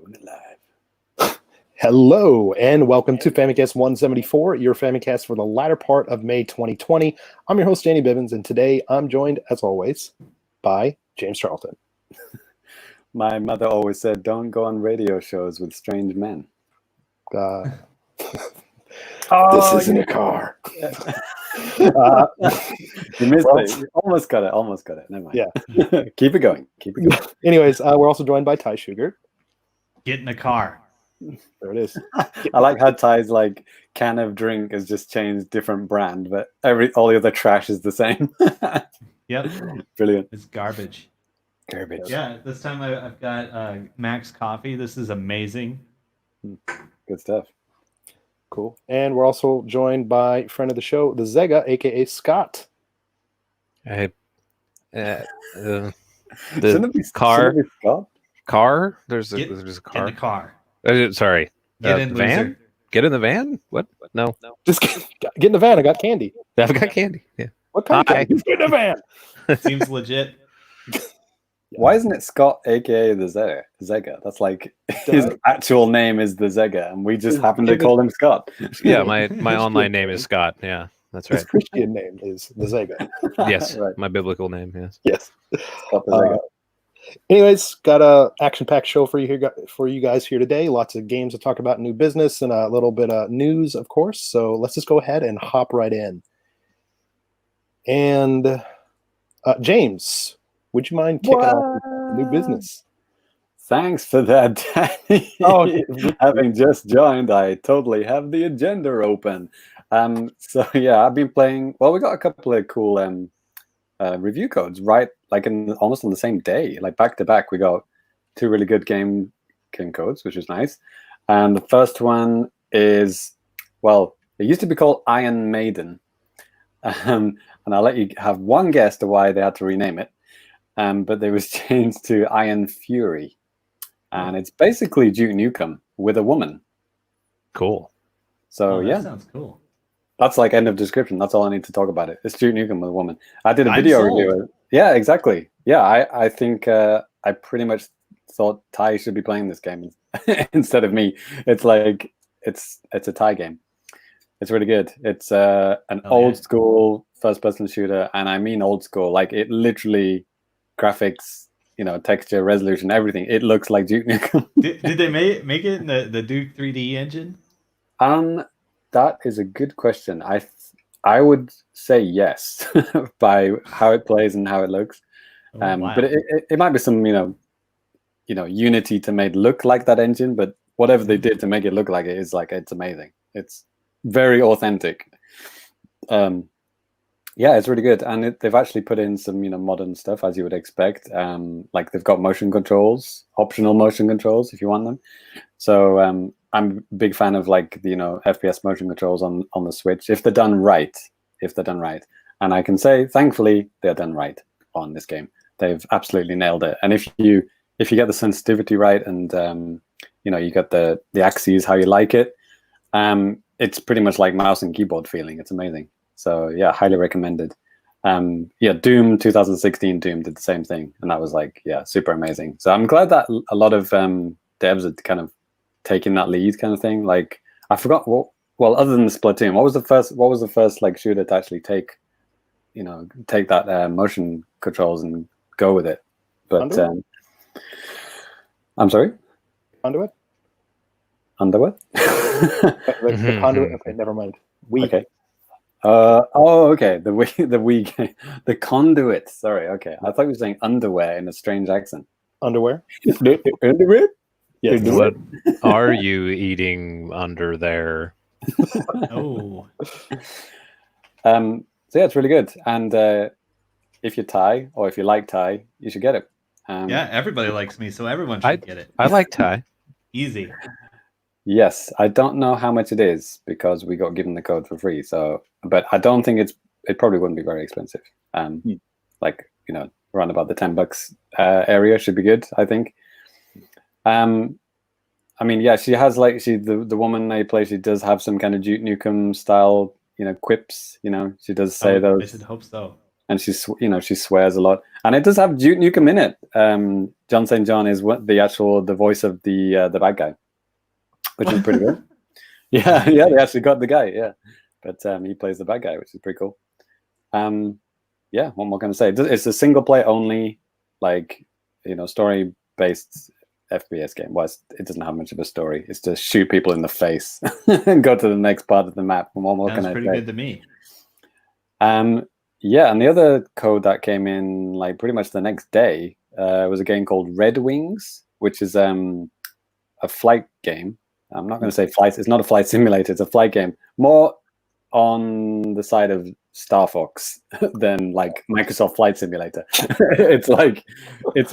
Doing it live. Hello, and welcome to Famicast 174, your Famicast for the latter part of May 2020. I'm your host, Danny Bivens, and today I'm joined, as always, by James Charlton. My mother always said, don't go on radio shows with strange men. This isn't a car. You missed it. You almost got it. Never mind. Yeah. Keep it going. Anyways, we're also joined by Ty Sugar. Get in the car. There it is. I like how Ty's like can of drink has just changed different brand, but all the other trash is the same. Yep. Brilliant. It's garbage. Garbage. Yeah, this time I've got Max Coffee. This is amazing. Good stuff. Cool. And we're also joined by friend of the show, the Zegga, aka Scott. Hey, the Shouldn't it car. be Scott? Car? There's a Get car. in the car. Sorry. Get in, van? loser. Get in the van? What? No. Just get in the van. I got candy. I've got candy. Yeah. What kind Hi. of candy? Get in the van. Seems legit. Why isn't it Scott, aka the Zegga? That's like his actual name is the Zegga, and we just happen to call him Scott. Yeah, my online name is Scott. Yeah, that's His right. Christian name is the Zegga. Yes, Right. my biblical name. Yes. Yes. Scott the Zegga. Anyways, got a action-packed show for you guys here today. Lots of games to talk about, new business, and a little bit of news, of course. So let's just go ahead and hop right in. And James, would you mind kicking off with new business? Thanks for that, Danny. Oh, having just joined, I totally have the agenda open. So yeah, I've been playing. Well, we got a couple of cool review codes, right? Like almost on the same day, like back to back. We got two really good game codes, which is nice. And the first one is, well, it used to be called Iron Maiden, and I'll let you have one guess to why they had to rename it. But it was changed to Iron Fury, and it's basically Duke Nukem with a woman. Cool. So That yeah, sounds cool. that's like end of description. That's all I need to talk about it. It's Duke Nukem with a woman. I did a I'm video sold. review. Yeah, exactly. Yeah, I think I pretty much thought Ty should be playing this game instead of me. It's like it's a Ty game. It's really good. It's an old school first-person shooter, and I mean old school. Like it literally, graphics, texture, resolution, everything. It looks like Duke Nukem. Did they make it in the Duke 3D engine? That is a good question. I would say yes by how it plays and how it looks. Oh, wow. But it might be some Unity to make it look like that engine. But whatever they did to make it look like it is like it's amazing. It's very authentic. Yeah, it's really good, and they've actually put in some modern stuff as you would expect. Like they've got motion controls, optional motion controls if you want them. So I'm a big fan of like the FPS motion controls on the Switch if they're done right. And I can say thankfully they're done right on this game. They've absolutely nailed it. And if you get the sensitivity right and you got the axes how you like it, it's pretty much like mouse and keyboard feeling. It's amazing. So yeah, highly recommended. Yeah, Doom 2016 Doom did the same thing, and that was like super amazing. So I'm glad that a lot of devs had kind of taken that lead kind of thing. Like I forgot well, other than Splatoon, what was the first like shooter to actually take that motion controls and go with it? But I'm sorry, Conduit? Underwood. The Conduit? Okay, never mind. Okay. Okay. The Wii game. The Conduit. Sorry. Okay. I thought you were saying underwear in a strange accent. Underwear? Underwear? Yes. What are you eating under there? Oh. So yeah, it's really good. And if you're Thai or if you like Thai, you should get it. Yeah, everybody likes me, so everyone should get it. I like Thai. Easy. Yes, I don't know how much it is because we got given the code for free. So, but I don't think it probably wouldn't be very expensive. Like around about the $10 area should be good, I think. I mean, yeah, she has like the woman they play. She does have some kind of Duke Nukem style, quips. She does say those. I should hope so. and she swears a lot, and it does have Duke Nukem in it. John St. John is the voice of the bad guy, which is pretty good. Yeah, they actually got the guy. Yeah, but he plays the bad guy, which is pretty cool. Yeah, what more can I say? It's a single player only, like, story based FPS game. Well, it doesn't have much of a story. It's to shoot people in the face and go to the next part of the map. What more can I say? Sounds pretty good to me. Yeah, and the other code that came in like pretty much the next day was a game called Red Wings, which is a flight game. I'm not going to say flight. It's not a flight simulator. It's a flight game. More on the side of Star Fox than like Microsoft Flight Simulator. it's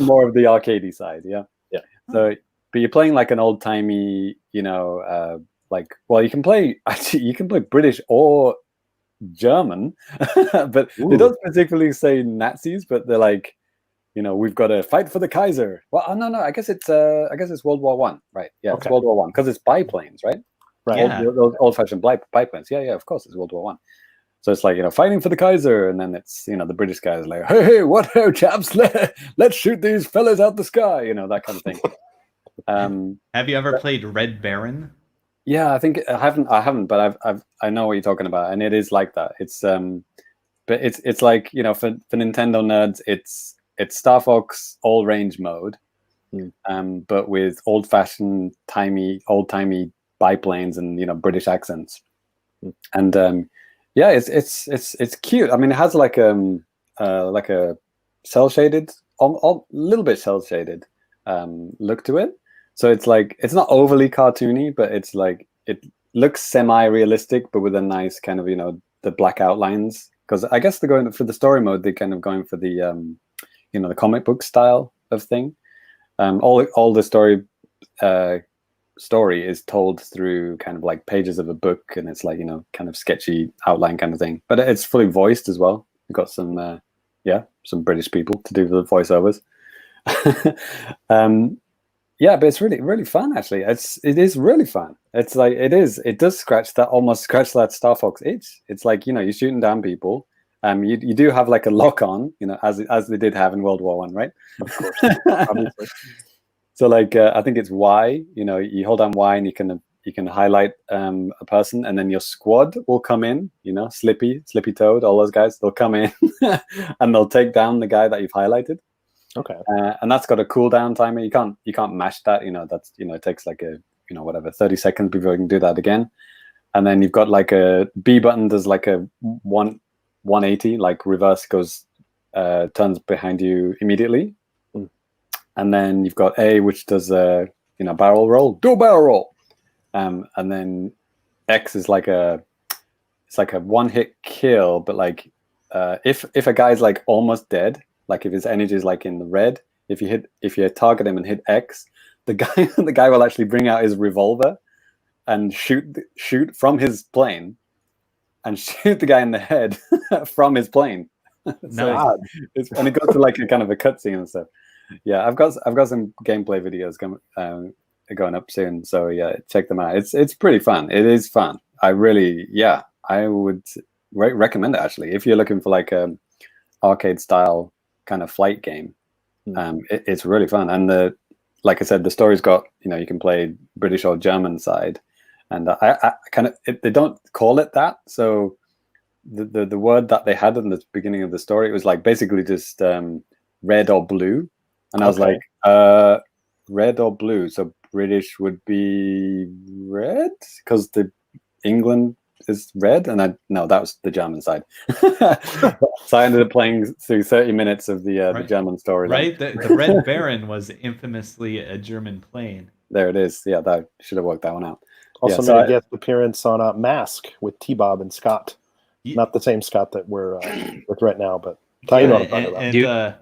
more of the arcadey side. Yeah. So, but you're playing like an old timey, you can play British or German, but they don't specifically say Nazis, but they're like, we've got to fight for the Kaiser. Well, no, I guess it's World War One, right? Yeah, okay. It's World War One because it's biplanes, right? Right. Yeah. Old-fashioned biplanes. Yeah, of course, it's World War One. So it's like, fighting for the Kaiser, and then it's, the British guys like, hey, what ho, chaps, let's shoot these fellas out the sky, that kind of thing. Have you ever played Red Baron? Yeah, I think I haven't, but I know what you're talking about, and it is like that. It's but it's like, for Nintendo nerds, it's Star Fox all range mode, but with old-fashioned old timey biplanes and British accents, and yeah, it's cute. I mean, it has like a cell shaded, a little bit cell shaded look to it. So it's like, it's not overly cartoony, but it's like, it looks semi-realistic, but with a nice kind of, the black outlines. Because I guess they're going for the story mode, they're kind of going for the, the comic book style of thing. All the story is told through kind of like pages of a book, and it's like, kind of sketchy outline kind of thing. But it's fully voiced as well. We've got some British people to do the voiceovers. Yeah, but it's really, really fun, actually. It is really fun. It's like, it does almost scratch that Star Fox itch. It's like, you're shooting down people. You do have like a lock on, as they did have in World War One, right? Of course, obviously. So like, I think it's Y, you hold down Y and you can highlight a person, and then your squad will come in, Slippy Toad, all those guys, they'll come in and they'll take down the guy that you've highlighted. Okay. And that's got a cooldown timer. You can't mash that. That's it takes like a 30 seconds before you can do that again. And then you've got like a B button does like a 180, like reverse goes turns behind you immediately. And then you've got A, which does a barrel roll, do a barrel roll. And then X is like a one hit kill, but like if a guy's like almost dead. Like if his energy is like in the red, if you target him and hit X, the guy will actually bring out his revolver and shoot from his plane and shoot the guy in the head from his plane. Nice. And it goes to like a kind of a cutscene and stuff. Yeah, I've got some gameplay videos going up soon. So yeah, check them out. It's pretty fun. It is fun. I would recommend it, actually, if you're looking for like a arcade style kind of flight game. It's really fun, and like I said, the story's got you can play British or German side, and I kind of they don't call it that. So the word that they had in the beginning of the story, it was like basically just red or blue, and I was like red or blue. So British would be red because the England is red, and no, that was the German side. So I ended up playing through 30 minutes of the German story. Right, the Red Baron was infamously a German plane. There it is. Yeah, that should have worked that one out. Also made a guest appearance on Mask with T-Bob and Scott. Not the same Scott that we're with right now, but you know what I'm talking about.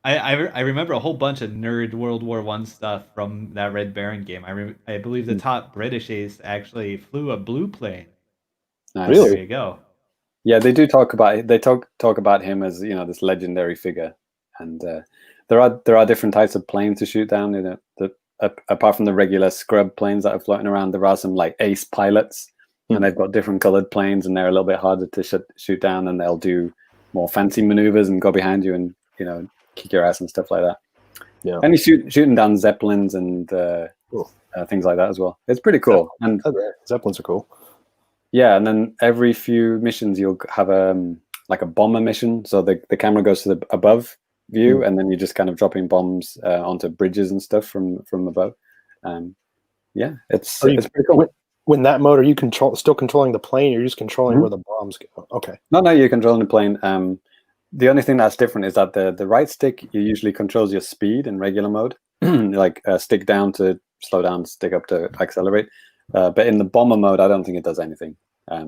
I remember a whole bunch of nerd World War One stuff from that Red Baron game. I believe the top British ace actually flew a blue plane. Nice. Really? There you go. Yeah, they do talk about him as this legendary figure, and there are different types of planes to shoot down. Apart from the regular scrub planes that are floating around, there are some like ace pilots, and they've got different colored planes, and they're a little bit harder to shoot down, and they'll do more fancy maneuvers and go behind you and kick your ass and stuff like that. Yeah. And he's shooting down zeppelins and things like that as well. It's pretty cool. And Zeppelins are cool. yeah, and then every few missions you'll have like a bomber mission. So the camera goes to the above view, and then you're just kind of dropping bombs onto bridges and stuff from above. Yeah, it's pretty cool. When that mode, are you still controlling the plane? Or you're just controlling where the bombs go. Okay. No, you're controlling the plane. The only thing that's different is that the right stick usually controls your speed in regular mode, like stick down to slow down, stick up to accelerate. But in the bomber mode, I don't think it does anything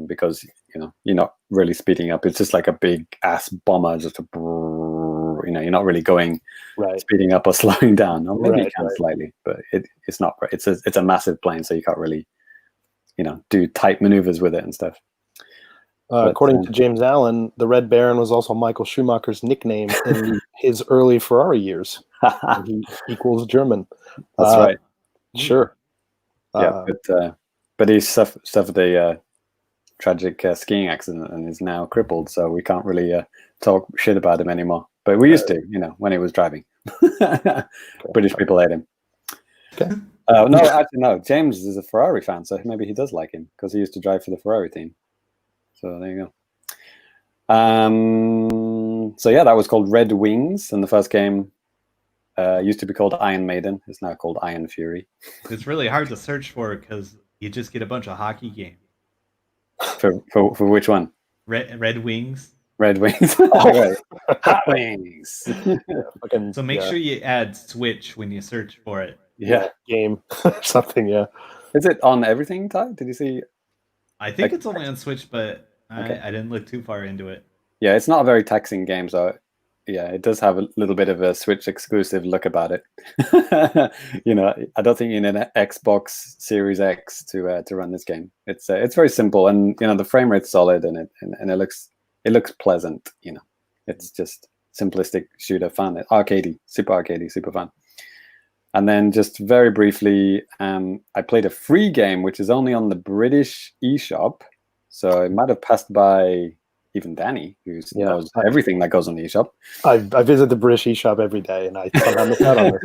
because you're not really speeding up. It's just like a big ass bomber, just you're not really going speeding up or slowing down. Or maybe you can slightly, but it's not. It's a massive plane, so you can't really do tight maneuvers with it and stuff. According to James Allen, the Red Baron was also Michael Schumacher's nickname in his early Ferrari years. He equals German. That's right. Sure. Yeah, but he suffered a tragic skiing accident and is now crippled, so we can't really talk shit about him anymore. But we used to, when he was driving. British people hate him. Okay. No, actually, no. James is a Ferrari fan, so maybe he does like him because he used to drive for the Ferrari team. So there you go. So yeah, that was called Red Wings, and the first game used to be called Iron Maiden. It's now called Iron Fury. It's really hard to search for because you just get a bunch of hockey games. For which one? Red Wings. Red Wings. Right. Hot Wings. So make sure you add Switch when you search for it. Yeah, game or something. Yeah. Is it on everything, Ty? Did you see? I think it's only on Switch, but I didn't look too far into it. Yeah, it's not a very taxing game, so yeah, it does have a little bit of a Switch exclusive look about it. I don't think you need an Xbox Series X to run this game. It's very simple, and the frame rate's solid, and it looks pleasant. It's just simplistic shooter fun, arcadey, super fun. And then just very briefly, I played a free game, which is only on the British eShop. So it might have passed by even Danny, who knows everything that goes on the eShop. I visit the British eShop every day, and I miss out on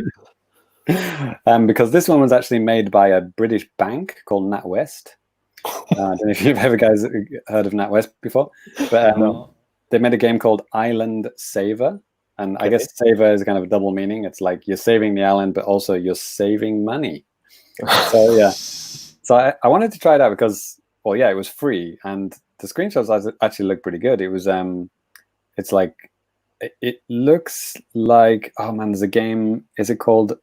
it. Because this one was actually made by a British bank called NatWest. I don't know if you've ever guys heard of NatWest before, but they made a game called Island Saver. And I guess saver is kind of a double meaning. It's like you're saving the island, but also you're saving money. So yeah. So I wanted to try it out because, it was free, and the screenshots actually look pretty good. It was it's like it looks like there's a game. Is it called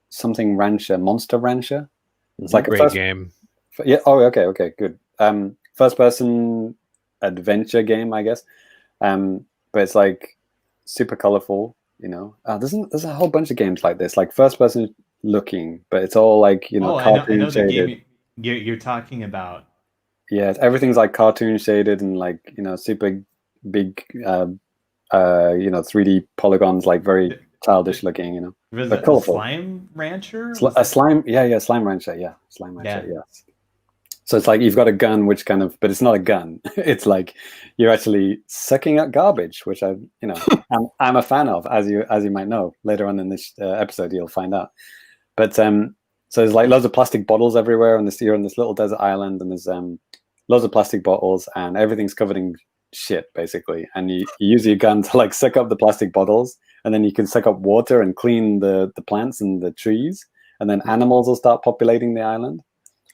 something Rancher? Monster Rancher? It's like a great game. Yeah. Oh, okay, good. First person adventure game, I guess. But it's like super colorful, there's a whole bunch of games like this, like first person looking, but it's all like cartoon I know the shaded. game you're talking about. Yeah, everything's like cartoon shaded and like super big 3D polygons, like very childish looking, but colorful. Slime Rancher? Slime Rancher, yes. So it's like you've got a gun, but it's not a gun. It's like you're actually sucking up garbage, which I'm a fan of, as you might know. Later on in this episode, you'll find out. But so there's like loads of plastic bottles everywhere, and you're on this little desert island, and there's loads of plastic bottles, and everything's covered in shit basically. And you use your gun to like suck up the plastic bottles, and then you can suck up water and clean the plants and the trees, and then animals will start populating the island.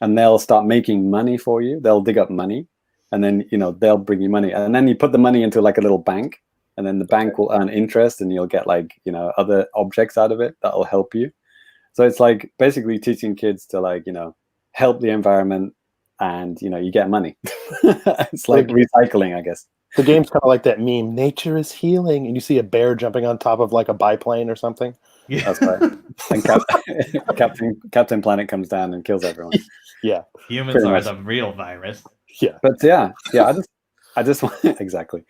And they'll start making money for you. They'll dig up money, and then they'll bring you money, and then you put the money into like a little bank, and then the bank will earn interest, and you'll get like other objects out of it that'll help you. So it's like basically teaching kids to like help the environment, and you get money. It's like recycling, I guess. The game's kind of like that meme, nature is healing, and you see a bear jumping on top of like a biplane or something. Yeah, that's right. And Captain Planet comes down and kills everyone. Yeah, humans are the real virus. Yeah, but yeah. I just want exactly.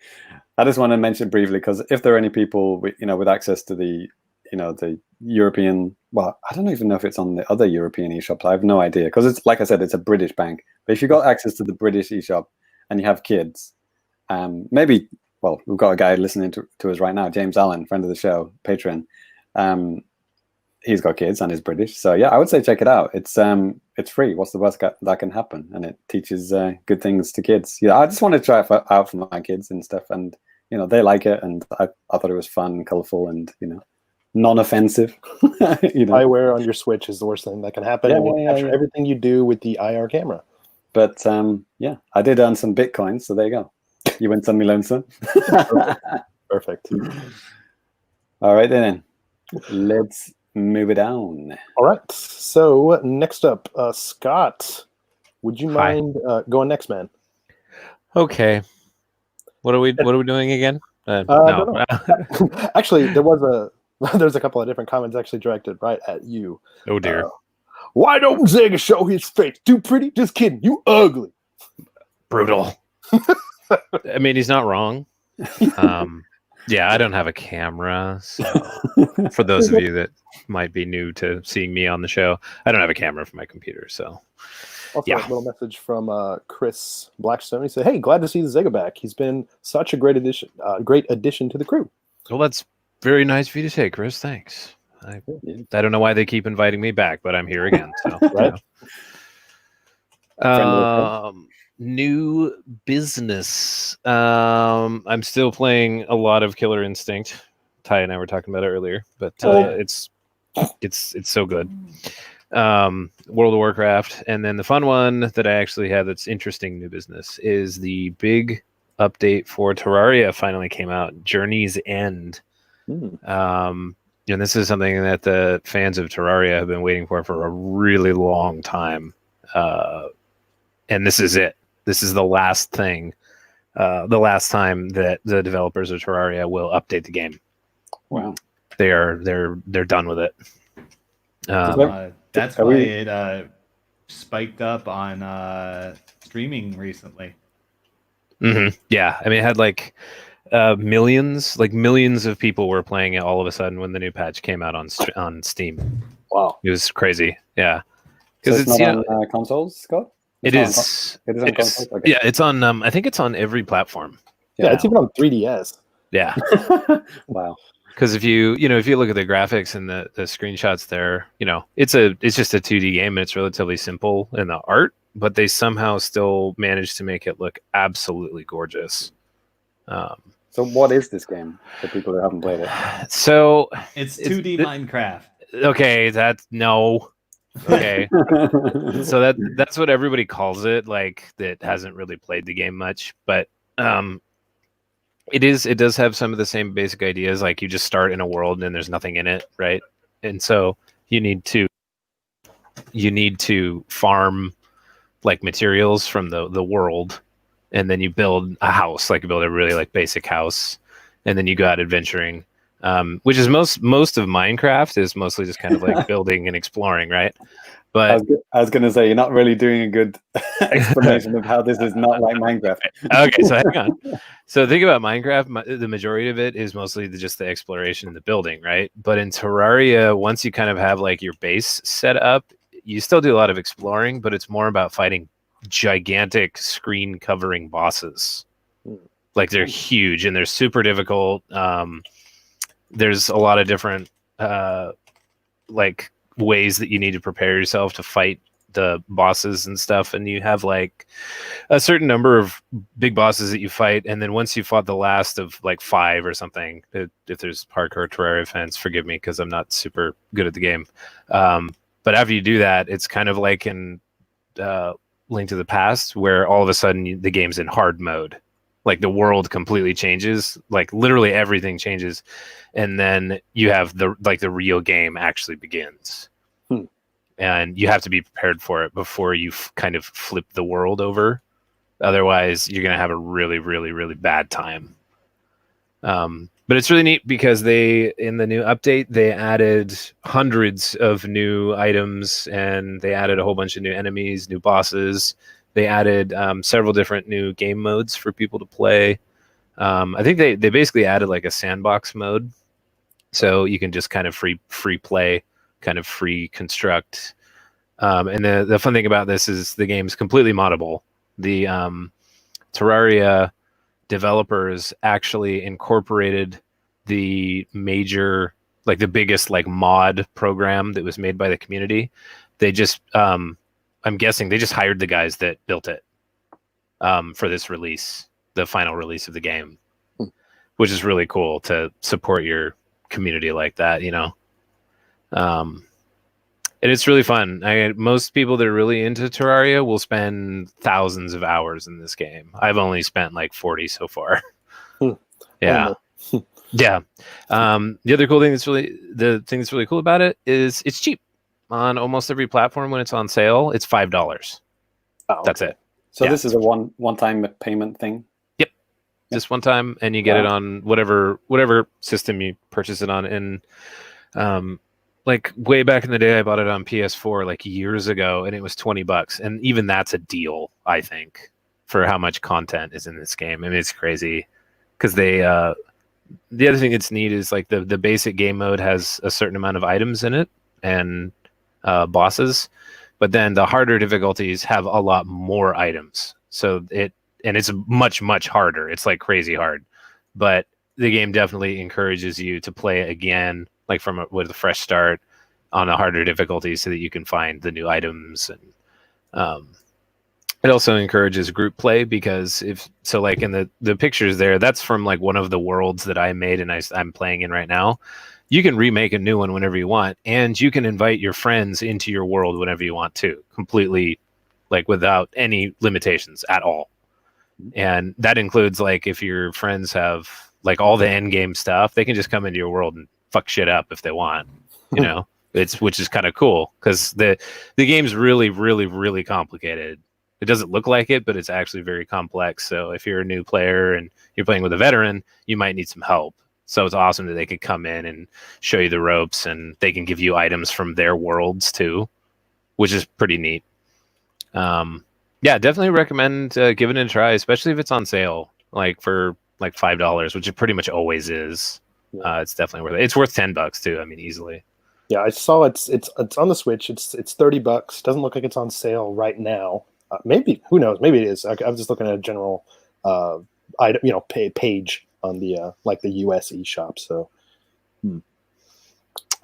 I just want to mention briefly because if there are any people with access to the the European, well, I don't even know if it's on the other European eShops. I have no idea because it's like I said, it's a British bank. But if you got access to the British eShop and you have kids, maybe well, we've got a guy listening to us right now, James Allen, friend of the show, patron. He's got kids and is British, so yeah, I would say check it out. It's free. What's the worst that can happen? And it teaches good things to kids. Yeah, I just want to try it out for my kids and stuff, and they like it, and I thought it was fun, and colorful, and non-offensive. Spyware on your Switch is the worst thing that can happen. Yeah, It will capture everything you do with the IR camera. But yeah, I did earn some Bitcoins, so there you go. You win some, you learn some. Perfect. All right then, let's move it on. All right. So next up, Scott, would you Hi. mind going next, man? Okay. What are we doing again? I No. don't know. Actually, there's a couple of different comments actually directed right at you. Oh dear. Why don't Zegga show his face? Too pretty? Just kidding. You ugly. Brutal. I mean, he's not wrong. Yeah, I don't have a camera. So for those of you that might be new to seeing me on the show, I don't have a camera for my computer. So Also, yeah. a little message from Chris Blackstone. He said, "Hey, glad to see the Zegga back. He's been such a great addition to the crew." Well, that's very nice of you to say, Chris. Thanks. I don't know why they keep inviting me back, but I'm here again. So Right. New business. I'm still playing a lot of Killer Instinct. Ty and I were talking about it earlier, but it's so good. World of Warcraft, and then the fun one that I actually have that's interesting new business is the big update for Terraria finally came out. Journey's End. And this is something that the fans of Terraria have been waiting for a really long time. And this is it. This is the last thing, the last time that the developers of Terraria will update the game. Wow. They're done with it. That's why it spiked up on streaming recently. Yeah, I mean, it had like millions of people were playing it all of a sudden when the new patch came out on Steam. Wow, it was crazy. Yeah, because it's not on consoles, Scott. It is on consoles. Okay. Yeah, it's on. I think it's on every platform. Yeah, it's even on 3DS. Yeah. Wow. Because if you look at the graphics and the screenshots there, it's just a 2D game and it's relatively simple in the art, but they somehow still managed to make it look absolutely gorgeous. So what is this game for people who haven't played it? So it's 2D Minecraft. Okay, no. Okay. So that's what everybody calls it, like that hasn't really played the game much, but it does have some of the same basic ideas. Like you just start in a world and there's nothing in it, right? And so you need to farm like materials from the world, and then you build a house, like you build a really like basic house, and then you go out adventuring. Which is most of Minecraft is mostly just kind of like building and exploring, right? But I was going to say, you're not really doing a good explanation of how this is not like Minecraft. Okay, so hang on. So think about Minecraft. The majority of it is mostly just the exploration and the building, right? But in Terraria, once you kind of have like your base set up, you still do a lot of exploring, but it's more about fighting gigantic screen covering bosses. Like they're huge and they're super difficult. There's a lot of different like ways that you need to prepare yourself to fight the bosses and stuff, and you have like a certain number of big bosses that you fight, and then once you fought the last of like 5 or something, if there's hardcore Terraria fans, forgive me because I'm not super good at the game, but after you do that, it's kind of like in Link to the Past, where all of a sudden the game's in hard mode. Like the world completely changes, like literally everything changes, and then you have the real game actually begins, and you have to be prepared for it before you kind of flip the world over. Otherwise, you're gonna have a really, really, really bad time. But it's really neat because in the new update they added hundreds of new items, and they added a whole bunch of new enemies, new bosses. They added several different new game modes for people to play. I think they basically added like a sandbox mode, so you can just kind of free play, kind of free construct. And the fun thing about this is the game's completely moddable. The Terraria developers actually incorporated the major, like the biggest like mod program that was made by the community. They just, I'm guessing they just hired the guys that built it for this release, the final release of the game, which is really cool to support your community like that, you know. And it's really fun. Most people that are really into Terraria will spend thousands of hours in this game. I've only spent like 40 so far. Yeah. Yeah. The other cool thing the thing that's really cool about it is it's cheap on almost every platform. When it's on sale, it's $5. Oh, okay. That's it. So Yeah. this is a one-time payment thing? Yep. Just one time, and you get it on whatever system you purchase it on. And like way back in the day, I bought it on PS4 like years ago, and it was $20. And even that's a deal, I think, for how much content is in this game. I mean, it's crazy because they the other thing that's neat is like the basic game mode has a certain amount of items in it and bosses, but then the harder difficulties have a lot more items. So it's much harder. It's like crazy hard, but the game definitely encourages you to play again, like with a fresh start on a harder difficulty, so that you can find the new items. And it also encourages group play, because like in the pictures there, that's from like one of the worlds that I made and I'm playing in right now. You can remake a new one whenever you want, and you can invite your friends into your world whenever you want to, completely like without any limitations at all. And that includes like if your friends have like all the end game stuff, they can just come into your world and fuck shit up if they want, you know. Which is kind of cool, because the game's really complicated. It doesn't look like it, but it's actually very complex. So if you're a new player and you're playing with a veteran, you might need some help. So it's awesome that they could come in and show you the ropes, and they can give you items from their worlds too, which is pretty neat. Yeah, definitely recommend giving it a try, especially if it's on sale, like for like $5, which it pretty much always is. It's definitely worth it. It's worth $10 too. I mean, easily. Yeah, I saw it's on the Switch. It's $30. Doesn't look like it's on sale right now. Maybe, who knows? Maybe it is. I'm just looking at a general item, page on the like the US eShop. So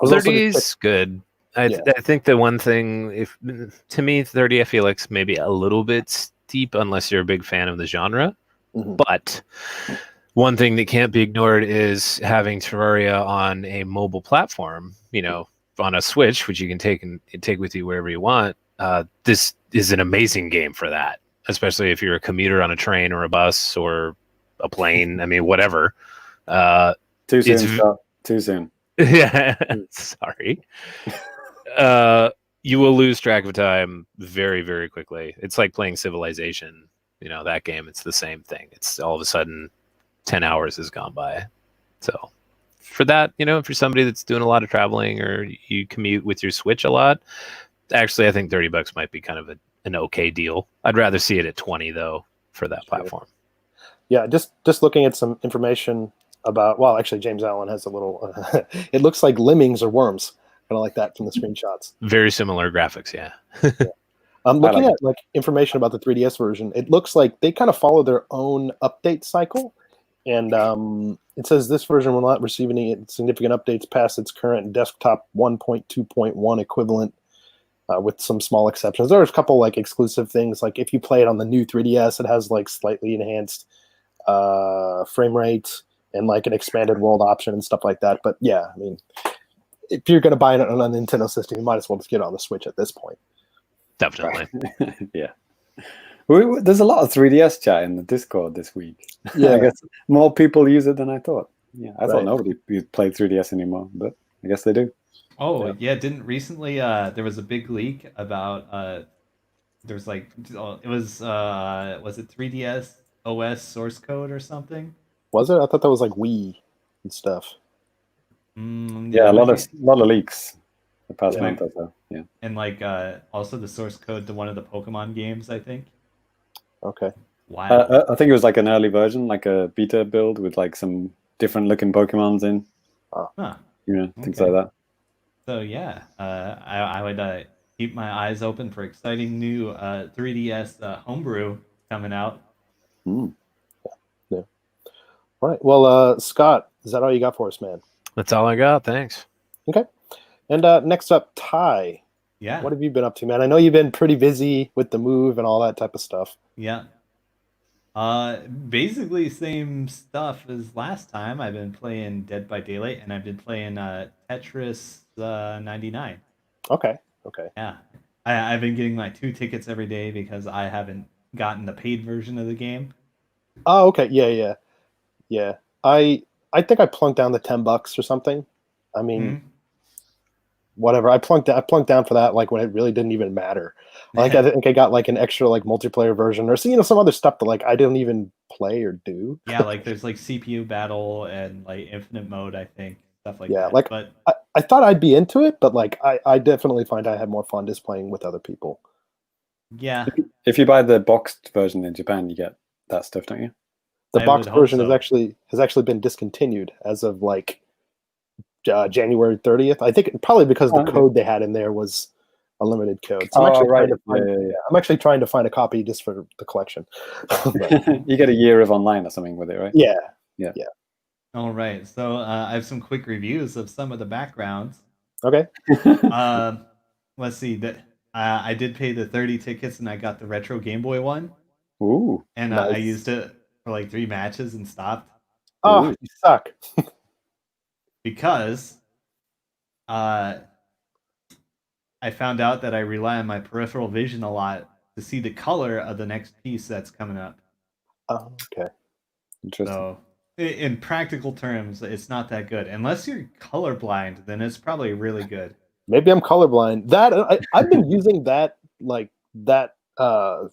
30 is good. I think the one thing, to me, 30, I feel like it's maybe a little bit steep unless you're a big fan of the genre. Mm-hmm. But one thing that can't be ignored is having Terraria on a mobile platform, you know, on a Switch, which you can take with you wherever you want. This is an amazing game for that, especially if you're a commuter on a train or a bus or a plane. I mean, whatever. Too soon, Scott. Too soon. Yeah, sorry. You will lose track of time very quickly. It's like playing Civilization. You know, that game, it's the same thing. It's all of a sudden 10 hours has gone by. So for that, you know, if you're somebody that's doing a lot of traveling or you commute with your Switch a lot, actually, I think $30 might be kind of an okay deal. I'd rather see it at 20 though for that platform. Yeah, just looking at some information about, well, actually, James Allen has a little. It looks like lemmings or worms, kind of like that from the screenshots. Very similar graphics, yeah. I'm looking at like information about the 3DS version. It looks like they kind of follow their own update cycle, and it says this version will not receive any significant updates past its current desktop 1.2.1 equivalent, with some small exceptions. There's a couple like exclusive things, like if you play it on the new 3DS, it has like slightly enhanced frame rate and like an expanded world option and stuff like that. But yeah, I mean, if you're going to buy it on a Nintendo system, you might as well just get it on the Switch at this point. Definitely. Yeah. There's a lot of 3DS chat in the Discord this week. Yeah. I guess more people use it than I thought. Yeah, I thought nobody played 3DS anymore, but I guess they do. Oh, yeah. Didn't recently there was a big leak about there's like it was it 3DS OS source code or something? Was it? I thought that was like Wii and stuff. Yeah, a lot of leaks the past month or so. Yeah. And like also the source code to one of the Pokemon games, I think. Okay. Wow. I think it was like an early version, like a beta build with like some different looking Pokemons in. Things like that. So yeah, I would keep my eyes open for exciting new 3DS homebrew coming out. Yeah. All right. Well, Scott, is that all you got for us, man? That's all I got. Thanks. Okay. And next up, Ty. Yeah. What have you been up to, man? I know you've been pretty busy with the move and all that type of stuff. Yeah. Basically same stuff as last time. I've been playing Dead by Daylight, and I've been playing Tetris 99. Okay. Yeah. I've been getting my 2 tickets every day because I haven't gotten the paid version of the game. Oh, okay. Yeah. I think I plunked down the $10 or something. I mean, whatever. I plunked down for that like when it really didn't even matter. Like I think I got like an extra like multiplayer version or some other stuff that like I didn't even play or do. Yeah, like there's like CPU battle and like infinite mode, I think, stuff like that. Like but I thought I'd be into it, but like I definitely find I had more fun just playing with other people. yeah, If you buy the boxed version in Japan, you get that stuff, don't you? The I box would hope version so. has actually been discontinued as of like January 30th. I think probably because the code they had in there was a limited code. So I'm actually trying to find, I'm actually trying to find a copy just for the collection. You get a year of online or something with it, right? Yeah. All right. So I have some quick reviews of some of the backgrounds. Okay. Let's see. That I did pay the 30 tickets, and I got the retro Game Boy one. Ooh. And nice. I used it for like 3 matches and stopped. Oh, you suck. Because I found out that I rely on my peripheral vision a lot to see the color of the next piece that's coming up. Oh, okay. Interesting. So, in practical terms, it's not that good. Unless you're colorblind, then it's probably really good. Maybe I'm colorblind. I've been using that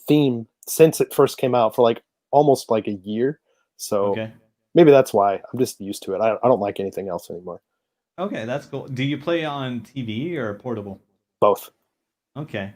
theme since it first came out for like almost like a year. So Okay. maybe that's why I'm just used to it. I don't like anything else anymore. Okay, that's cool. Do you play on TV or portable? Both. Okay.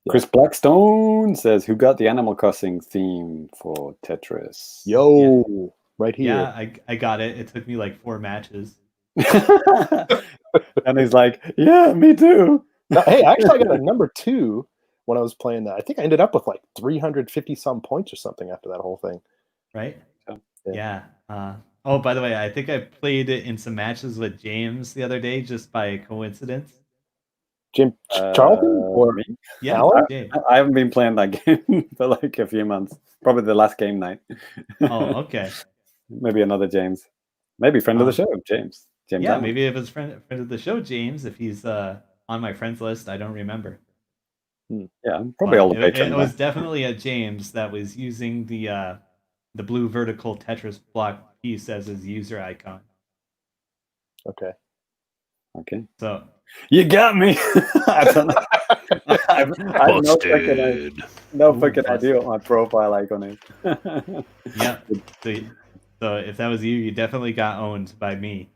Chris Blackstone says, "Who got the Animal Crossing theme for Tetris?" Yo, right here. Yeah, I got it. It took me like 4 matches. And he's like, "Yeah, me too." No, hey, actually, I got a number 2 when I was playing that. I think I ended up with like 350 some points or something after that whole thing. Right? Yeah. Oh, by the way, I think I played it in some matches with James the other day just by coincidence. Jim Charlton or me? Yeah, Alan? James. I haven't been playing that game for like a few months. Probably the last game night. Oh, okay. Maybe another James. Maybe friend of the show, James. Yeah, Allen. maybe if it's friend of the show, James, if he's on my friends list, I don't remember. Yeah, probably all the patrons. It was definitely a James that was using the blue vertical Tetris block piece as his user icon. Okay. So you got me. I don't know. I have no fucking idea what my profile icon is. Yeah. So if that was you, you definitely got owned by me.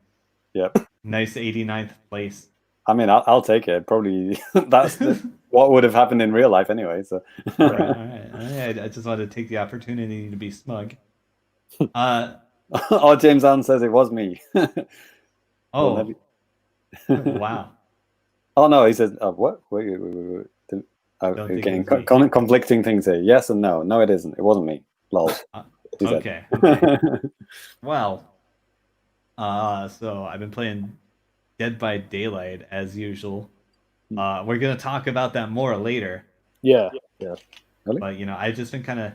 Yep. Nice 89th place. I mean, I'll take it. Probably that's what would have happened in real life anyway. So. All right. I just wanted to take the opportunity to be smug. Oh, James Allen says it was me. Oh. Wow. Oh no, he says what? Wait. Getting conflicting things here. Yes and no. No, it isn't. It wasn't me. Lol. Okay. Well, so I've been playing Dead by Daylight as usual. We're gonna talk about that more later. Yeah. Really? But I've just been kind of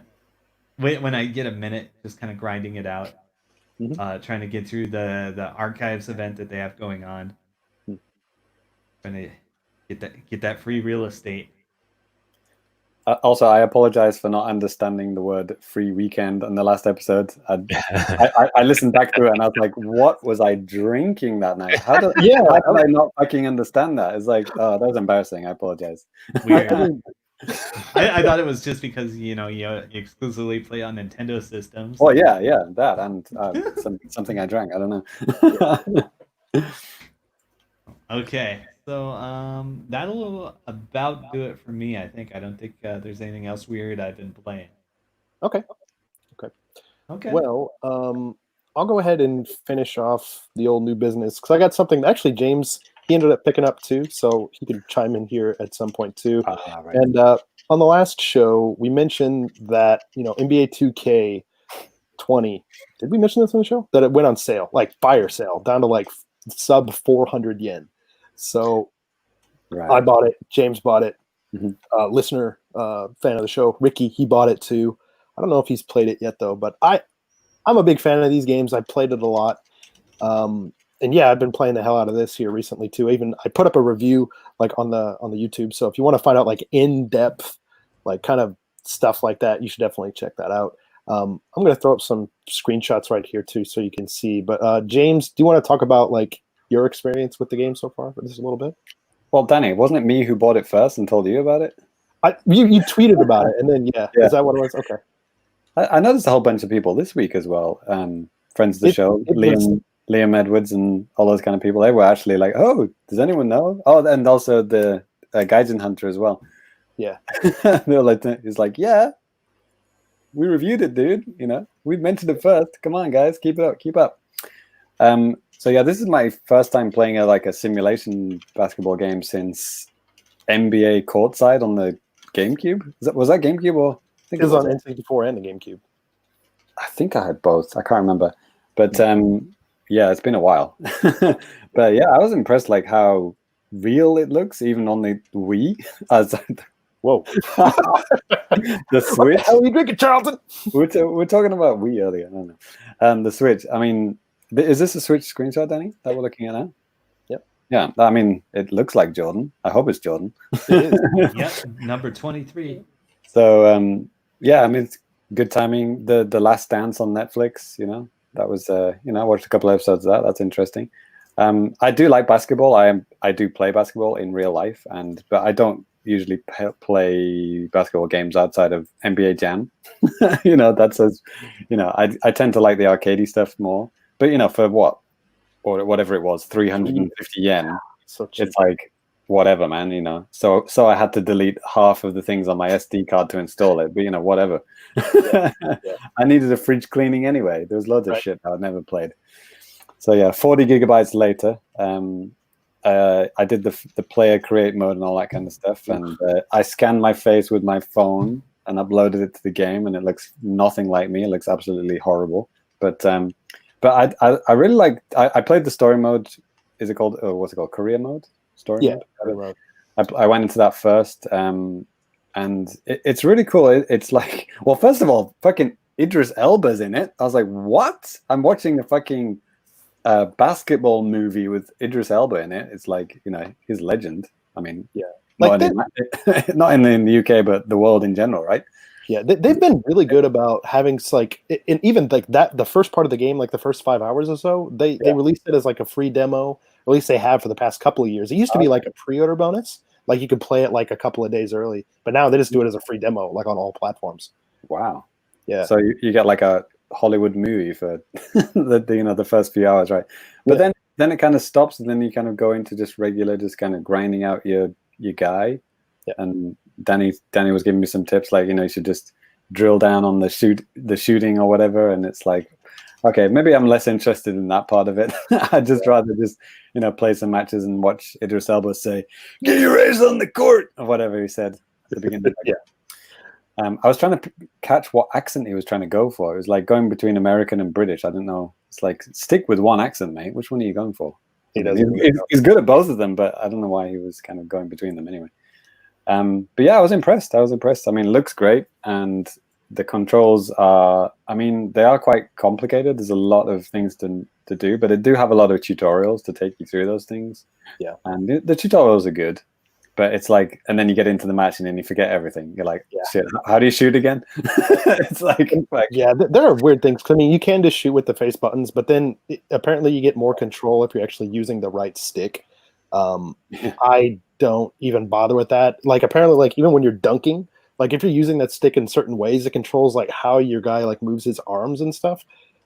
when I get a minute, just kind of grinding it out, trying to get through the archives event that they have going on. Trying to get that free real estate. Also, I apologize for not understanding the word "free weekend" in the last episode. I listened back to it and I was like, "What was I drinking that night? How did I not fucking understand that?" It's like, oh, that was embarrassing. I apologize. Weird. I thought it was just because you exclusively play on Nintendo systems. Oh yeah, that and something I drank. I don't know. Okay, so that'll about do it for me. I think. I don't think there's anything else weird I've been playing. Okay. Okay. Well, I'll go ahead and finish off the old new business because I got something. Actually, James, he ended up picking up too, so he could chime in here at some point too. Right. And on the last show, we mentioned that NBA 2K 2020. Did we mention this on the show? That it went on sale, like fire sale, down to like sub 400 yen. So I bought it. James bought it. Listener, fan of the show, Ricky, he bought it too. I don't know if he's played it yet though, but I'm a big fan of these games. I played it a lot. And yeah, I've been playing the hell out of this here recently too. Even I put up a review like on the YouTube. So if you want to find out like in depth, like kind of stuff like that, you should definitely check that out. I'm going to throw up some screenshots right here too, so you can see. But James, do you want to talk about like your experience with the game so far for just a little bit? Well, Danny, wasn't it me who bought it first and told you about it? You tweeted about it, and then yeah, is that what it was? Okay. I noticed a whole bunch of people this week as well. Friends of the show, Liam Edwards and all those kind of people. They were actually like, "Oh, does anyone know?" Oh, and also the Gaijin Hunter as well. Yeah, they were like, "He's like, yeah, we reviewed it, dude. You know, we mentioned it first. Come on, guys, keep it up, keep up." So yeah, this is my first time playing a simulation basketball game since NBA Courtside on the GameCube. Was that GameCube or? I think it was on N64 and the GameCube. I think I had both. I can't remember, but yeah, it's been a while. But yeah, I was impressed like how real it looks, even on the Wii. Whoa, the Switch. What the hell are you drinking, Charlton? We're talking about Wii earlier. I don't know. The Switch. I mean, is this a Switch screenshot, Danny, that we're looking at now? Yep. Yeah. I mean, it looks like Jordan. I hope it's Jordan. It is. Yep. Number 23. So yeah, I mean, it's good timing. The Last Dance on Netflix. You know, that was I watched a couple of episodes of that. That's interesting. I do like basketball. I do play basketball in real life, but I don't usually play basketball games outside of NBA Jam. That's as I tend to like the arcadey stuff more. But for what or whatever it was, 350 yen. So cheap. It's like whatever, man. So I had to delete half of the things on my SD card to install it. But whatever. Yeah. I needed a fridge cleaning anyway. There was loads of shit I'd never played. So yeah, 40 gigabytes later. I did the player create mode and all that kind of stuff, and I scanned my face with my phone and uploaded it to the game, and it looks nothing like me. It looks absolutely horrible. But I really like. I played the story mode. Is it called? What's it called? Career mode. Story mode. I went into that first, and it's really cool. It's like, well, first of all, fucking Idris Elba's in it. I was like, what? I'm watching a fucking basketball movie with Idris Elba in it. It's like, he's a legend. I mean, yeah, not in the UK, but the world in general, right? Yeah, they've been really good about having and even like that, the first part of the game, like the first 5 hours or so, they released it as like a free demo, or at least they have for the past couple of years. It used to be like a pre-order bonus, like you could play it like a couple of days early, but now they just do it as a free demo, like on all platforms. Wow. Yeah. So you get like a Hollywood movie for the first few hours, right? But then it kind of stops, and then you kind of go into just regular, just kind of grinding out your guy. Yeah. And Danny was giving me some tips, like you should just drill down on the shooting or whatever. And it's like, okay, maybe I'm less interested in that part of it. I'd just rather just play some matches and watch Idris Elba say, "Get your ass on the court," or whatever he said at the beginning. Yeah. I was trying to catch what accent he was trying to go for. It was like going between American and British. I don't know. It's like, stick with one accent, mate. Which one are you going for? He's good at both of them, but I don't know why he was kind of going between them anyway. But yeah, I was impressed. I mean, it looks great. And the controls are, I mean, they are quite complicated. There's a lot of things to do, but they do have a lot of tutorials to take you through those things. Yeah. And the tutorials are good. But it's like, and then you get into the match and then you forget everything. You're like, shit, how do you shoot again? It's like, yeah, there are weird things. I mean, you can just shoot with the face buttons, but then apparently you get more control if you're actually using the right stick. I don't even bother with that. Like, apparently, like even when you're dunking, like if you're using that stick in certain ways, it controls like how your guy like moves his arms and stuff.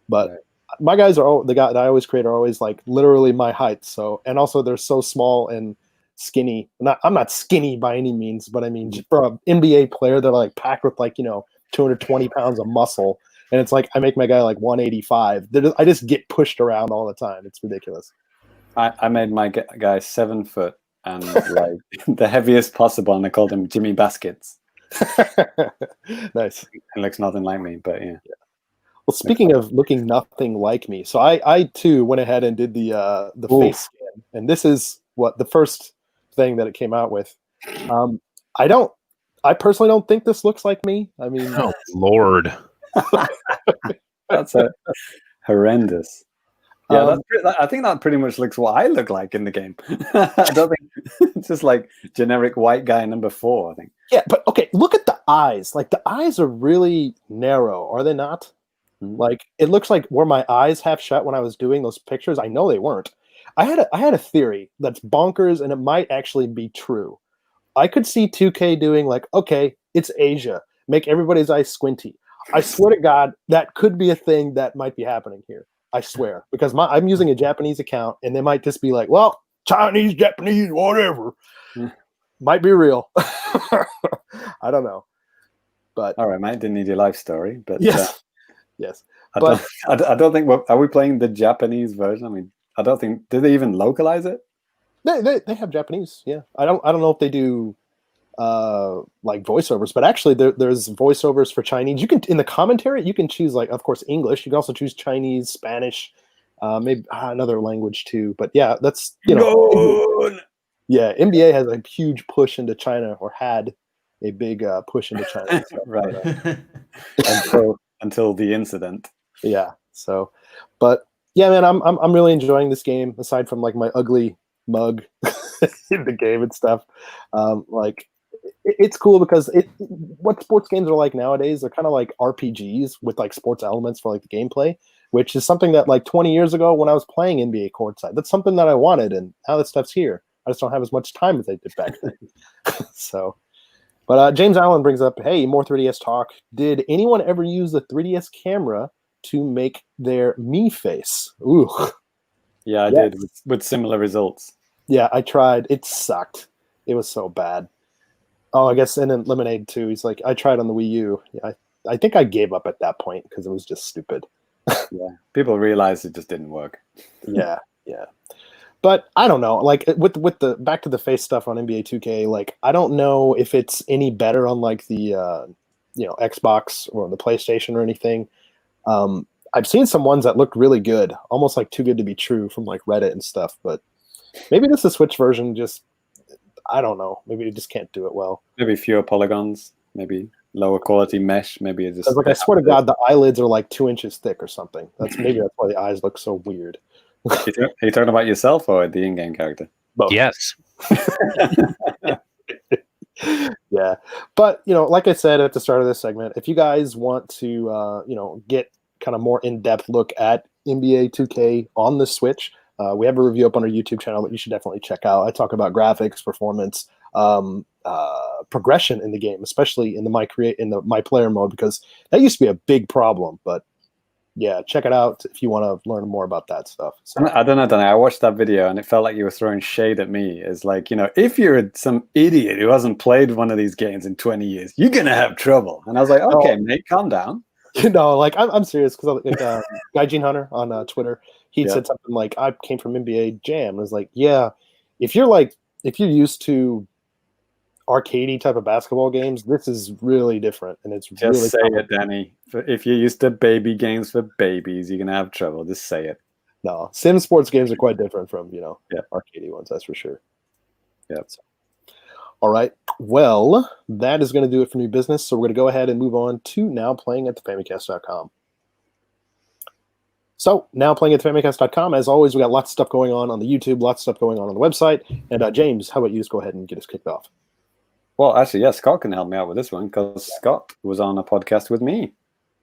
But my guys the guy that I always create are always like literally my height. So, and also they're so small and skinny. I'm not skinny by any means, but I mean, for an NBA player, they're like packed with like 220 pounds of muscle, and it's like I make my guy like 185. I just get pushed around all the time. It's ridiculous. I made my guy 7 foot and like the heaviest possible, and I called him Jimmy Baskets. Nice. He looks nothing like me, but yeah. Well, speaking of looking nothing like me, so I too went ahead and did the face scan, and this is what the first thing that it came out with. I personally don't think this looks like me. I mean, Oh Lord, That's horrendous. Yeah, I think that pretty much looks what I look like in the game. I don't think it's just like generic white guy number 4, I think. yeah, but okay, look at the eyes. Like the eyes are really narrow, are they not? Like it looks like were my eyes half shut when I was doing those pictures. I know they weren't. I had a theory that's bonkers, and it might actually be true. I could see 2K doing like, okay, it's Asia, make everybody's eyes squinty. I swear to God, that could be a thing that might be happening here. I swear, because I'm using a Japanese account, and they might just be like, well, Chinese, Japanese, whatever. Might be real. I don't know. But all right, mate, didn't need your life story, but yes, yes. I don't think are we playing the Japanese version? I mean, I don't think did they even localize it? They have Japanese, yeah. I don't know if they do like voiceovers, but actually there's voiceovers for Chinese. You can in the commentary you can choose like of course English. You can also choose Chinese, Spanish, maybe another language too. But yeah, that's yeah. NBA has a huge push into China, or had a big push into China, right? Until the incident. Yeah. So, but yeah, man, I'm really enjoying this game. Aside from like my ugly mug in the game and stuff, like it's cool because what sports games are like nowadays, they're kind of like RPGs with like sports elements for like the gameplay, which is something that like 20 years ago when I was playing NBA courtside, that's something that I wanted, and now that stuff's here. I just don't have as much time as I did back then. So, but James Allen brings up, hey, more 3DS talk. Did anyone ever use the 3DS camera to make their me face? Ooh. Yeah, I did with similar results. Yeah, I tried. It sucked. It was so bad. Oh, I guess, and then Lemonade too. He's like, I tried on the Wii U. Yeah, I think I gave up at that point because it was just stupid. Yeah, people realized it just didn't work. Yeah. But I don't know. Like with the back to the face stuff on NBA 2K, like I don't know if it's any better on like the Xbox or the PlayStation or anything. I've seen some ones that looked really good, almost like too good to be true from like Reddit and stuff. But maybe this is the Switch version. Just I don't know. Maybe it just can't do it well. Maybe fewer polygons. Maybe lower quality mesh. Maybe it just. Like I swear to God, the eyelids are like 2 inches thick or something. That's why the eyes look so weird. Are you talking about yourself or the in-game character? Both. Yes. Yeah, but like I said at the start of this segment, if you guys want to get kind of more in-depth look at NBA 2K on the Switch, we have a review up on our YouTube channel that you should definitely check out. I talk about graphics, performance, progression in the game, especially in the my player mode, because that used to be a big problem. But yeah, check it out if you want to learn more about that stuff. So. I don't know, Danny. I watched that video and it felt like you were throwing shade at me. It's like, if you're some idiot who hasn't played one of these games in 20 years, you're going to have trouble. And I was like, okay, mate, calm down. Like I'm serious, because Guy Gene Hunter on Twitter, he said something like, I came from NBA Jam. I was like, yeah, if you're used to arcadey type of basketball games, this is really different, and it's just really say it, Danny. If you're used to baby games for babies, you're gonna have trouble. Just say it. No, sim sports games are quite different from arcadey ones, that's for sure. Yeah. All right. Well, that is going to do it for new business. So we're going to go ahead and move on to now playing at thefamicast.com. So now playing at thefamicast.com, as always, we got lots of stuff going on the YouTube, lots of stuff going on the website. And James, how about you just go ahead and get us kicked off? Well, actually, yeah, Scott can help me out with this one because Scott was on a podcast with me.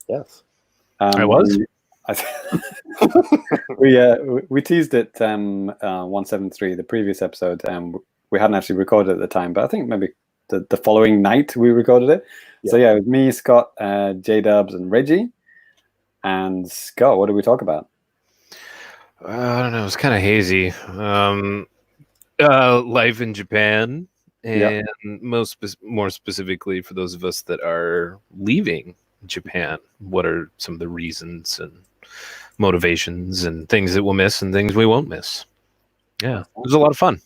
Yes. I was. We teased it 173, the previous episode. We hadn't actually recorded it at the time, but I think maybe the following night we recorded it. Yeah. So yeah, it was me, Scott, J-Dubs, and Reggie. And Scott, what did we talk about? I don't know. It was kind of hazy. Life in Japan, and more specifically for those of us that are leaving Japan, what are some of the reasons and motivations and things that we'll miss and things we won't miss? Yeah, it was a lot of fun.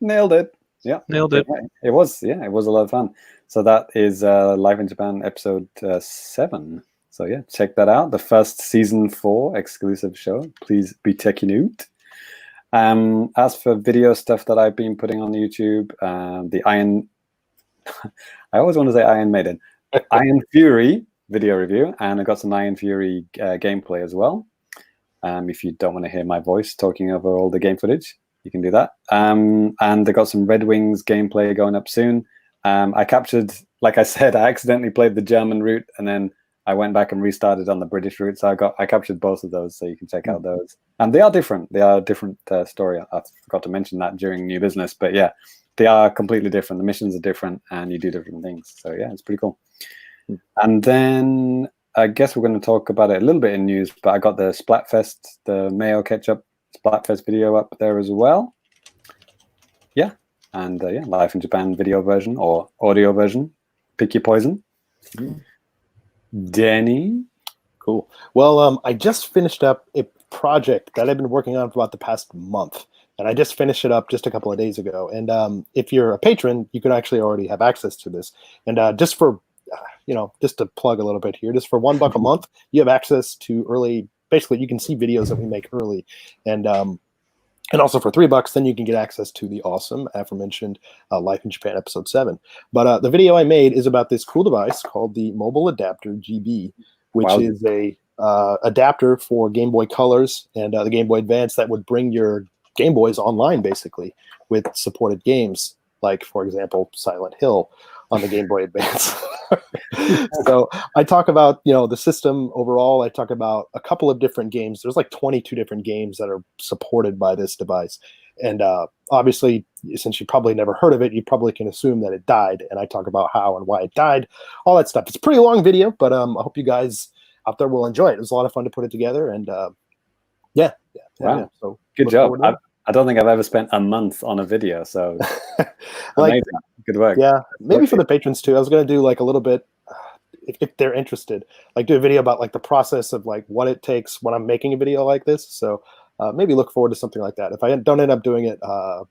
Nailed it. Yeah, nailed it. It was a lot of fun. So that is Live in Japan episode 7. So yeah, check that out. The first season 4 exclusive show. Please be checking out. As for video stuff that I've been putting on YouTube, the Iron, I always want to say Iron Maiden, Iron Fury video review, and I got some Iron Fury gameplay as well. If you don't want to hear my voice talking over all the game footage, you can do that. And I got some Red Wings gameplay going up soon. I captured, like I said, I accidentally played the German route, and then I went back and restarted on the British route. So I captured both of those, so you can check out those. And they are different. They are a different story. I forgot to mention that during New Business, but yeah, they are completely different. The missions are different, and you do different things. So yeah, it's pretty cool. And then I guess we're going to talk about it a little bit in news, but I got the Splatfest, the Mayo Ketchup Splatfest video up there as well. Yeah. And yeah, Live in Japan video version or audio version. Pick your poison. Danny? Cool. Well, I just finished up a project that I've been working on for about the past month. And I just finished it up just a couple of days ago. And if you're a patron, you can actually already have access to this. And just for, just to plug a little bit here, just for $1 a month, you have access to early, basically you can see videos that we make early. And also for $3, then you can get access to the awesome aforementioned Life in Japan episode 7. But the video I made is about this cool device called the Mobile Adapter GB, which is a adapter for Game Boy Colors and the Game Boy Advance that would bring your Game Boys online, basically, with supported games, like, for example, Silent Hill on the Game Boy Advance. So I talk about, the system overall. I talk about a couple of different games. There's like 22 different games that are supported by this device. And obviously, since you probably never heard of it, you probably can assume that it died. And I talk about how and why it died, all that stuff. It's a pretty long video, but I hope you guys out there will enjoy it. It was a lot of fun to put it together. And yeah. Wow. So good job. I don't think I've ever spent a month on a video, so amazing. Good work. Yeah, maybe for the patrons too. I was going to do like a little bit, if they're interested, like do a video about like the process of like what it takes when I'm making a video like this. So maybe look forward to something like that. If I don't end up doing it,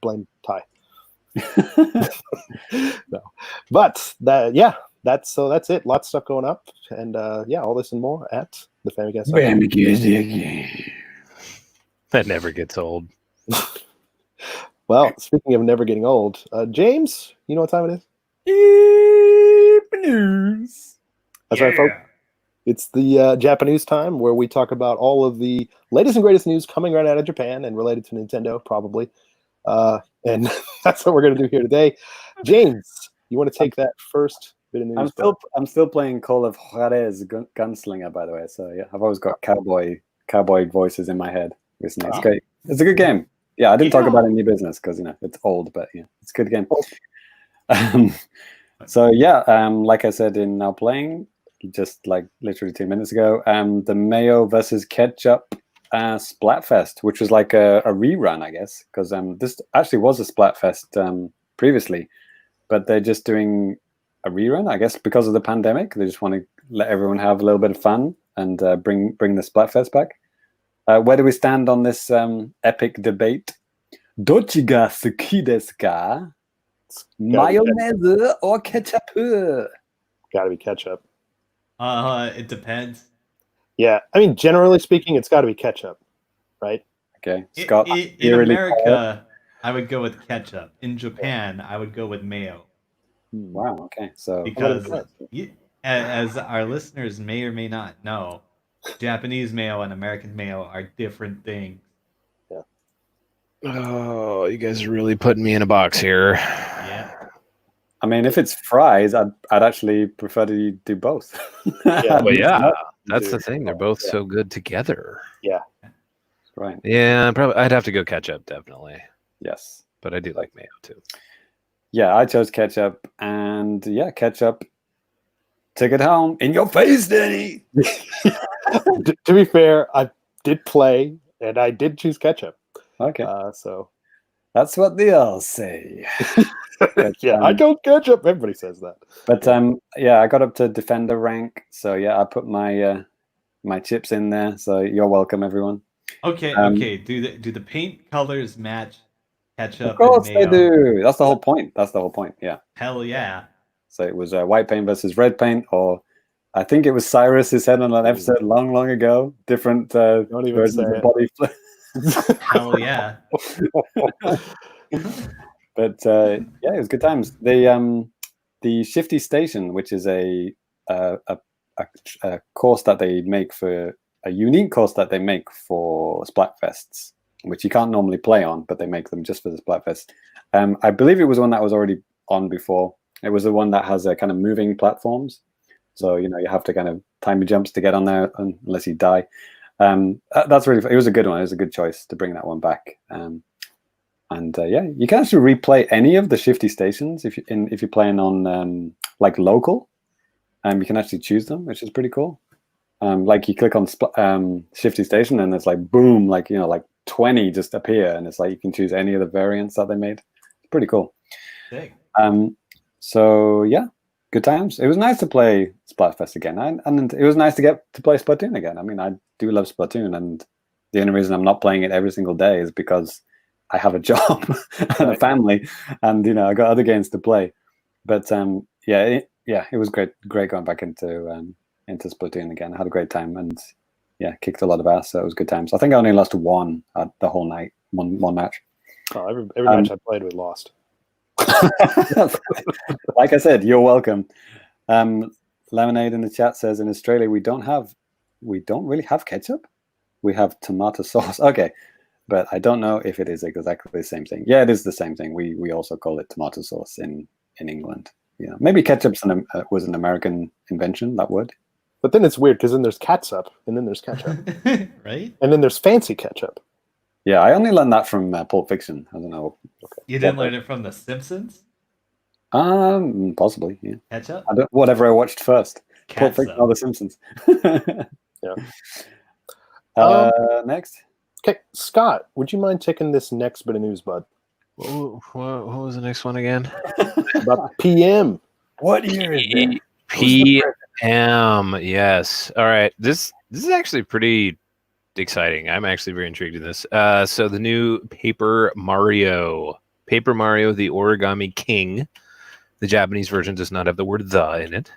blame Ty. No. But that's it. Lots of stuff going up, and all this and more at the Famicast. That never gets old. Well, speaking of never getting old, James, you know what time it is? News. That's right, folks. It's the JAPANews time, where we talk about all of the latest and greatest news coming right out of Japan and related to Nintendo, probably. And that's what we're going to do here today. James, you want to take that first bit of news? I'm still playing Call of Juarez Gunslinger, by the way. So yeah, I've always got cowboy voices in my head. It's nice. Great. It's a good game. Yeah, I didn't talk about it in New Business because it's old, but yeah, it's a good game. So yeah, like I said in Now Playing, just like literally 2 minutes ago, the Mayo versus Ketchup Splatfest, which was like a rerun, I guess, because this actually was a Splatfest previously, but they're just doing a rerun, I guess, because of the pandemic. They just want to let everyone have a little bit of fun and bring the Splatfest back. Where do we stand on this epic debate? Dochi ga suki desu ka? Mayonnaise or ketchup? Gotta be ketchup. It depends. Yeah, I mean, generally speaking, it's got to be ketchup, right? Okay, Scott. In America, I would go with ketchup. In Japan, I would go with mayo. Wow. Okay, so because as our listeners may or may not know, Japanese mayo and American mayo are different things. Yeah. Oh, you guys are really putting me in a box here. Yeah. I mean, if it's fries, I'd actually prefer to do both. Yeah, well, yeah, that's the thing. They're both so good together. Yeah. Right. Yeah, probably. I'd have to go ketchup, definitely. Yes. But I do like mayo too. Yeah, I chose ketchup, and yeah, ketchup. Take it home in your face, Danny. To be fair, I did play, and I did choose ketchup. Okay. So that's what they all say. But, I don't ketchup. Everybody says that. But yeah, I got up to defender rank, so yeah, I put my my chips in there. So you're welcome, everyone. Okay. Okay. Do the paint colors match ketchup? Of course and mayo? they do. That's the whole point. Yeah. Hell yeah. So it was white paint versus red paint, or I think it was Cyrus who said on an episode long ago, different Don't even versions say of it. body. Hell yeah. But yeah, it was good times. The Shifty Station, which is a course that they make for a unique course that they make for Splatfests, which you can't normally play on, but they make them just for the Splatfest. I believe it was one that was already on before. It was the one that has a kind of moving platforms, so you have to kind of time your jumps to get on there unless you die. That's really. It was a good one. It was a good choice to bring that one back. And yeah, you can actually replay any of the Shifty Stations if you're playing on like local. You can actually choose them, which is pretty cool. Like you click on Shifty Station, and it's like boom, like 20 just appear, and it's like you can choose any of the variants that they made. It's pretty cool. Sick. So yeah, good times. It was nice to play Splatfest again, and it was nice to get to play Splatoon again. I mean, I do love Splatoon, and the only reason I'm not playing it every single day is because I have a job and a family, and I got other games to play. But yeah, it was great going back into Splatoon again. I had a great time, and yeah, kicked a lot of ass. So it was good times. I think I only lost one the whole night, one match. Oh, every match I played, we lost. Like I said, you're welcome. Lemonade in the chat says in Australia we don't really have ketchup. We have tomato sauce. Okay. But I don't know if it is exactly the same thing. Yeah, it is the same thing. We also call it tomato sauce in England. Maybe ketchup's was an American invention, that word. But then it's weird because then there's catsup, and then there's ketchup, Right? and then there's fancy ketchup. Yeah, I only learned that from Pulp Fiction. I don't know. Okay. You didn't learn it from The Simpsons? Possibly. Yeah. Ketchup? Whatever I watched first. Pulp Fiction or The Simpsons. Yeah. Next. Okay, Scott, would you mind taking this next bit of news, bud? What was the next one again? About PM. What year is it? PM. Yes. All right. This is actually pretty exciting. I'm actually very intrigued in this. So the new Paper Mario, the Origami King. The Japanese version does not have the word "the" in it.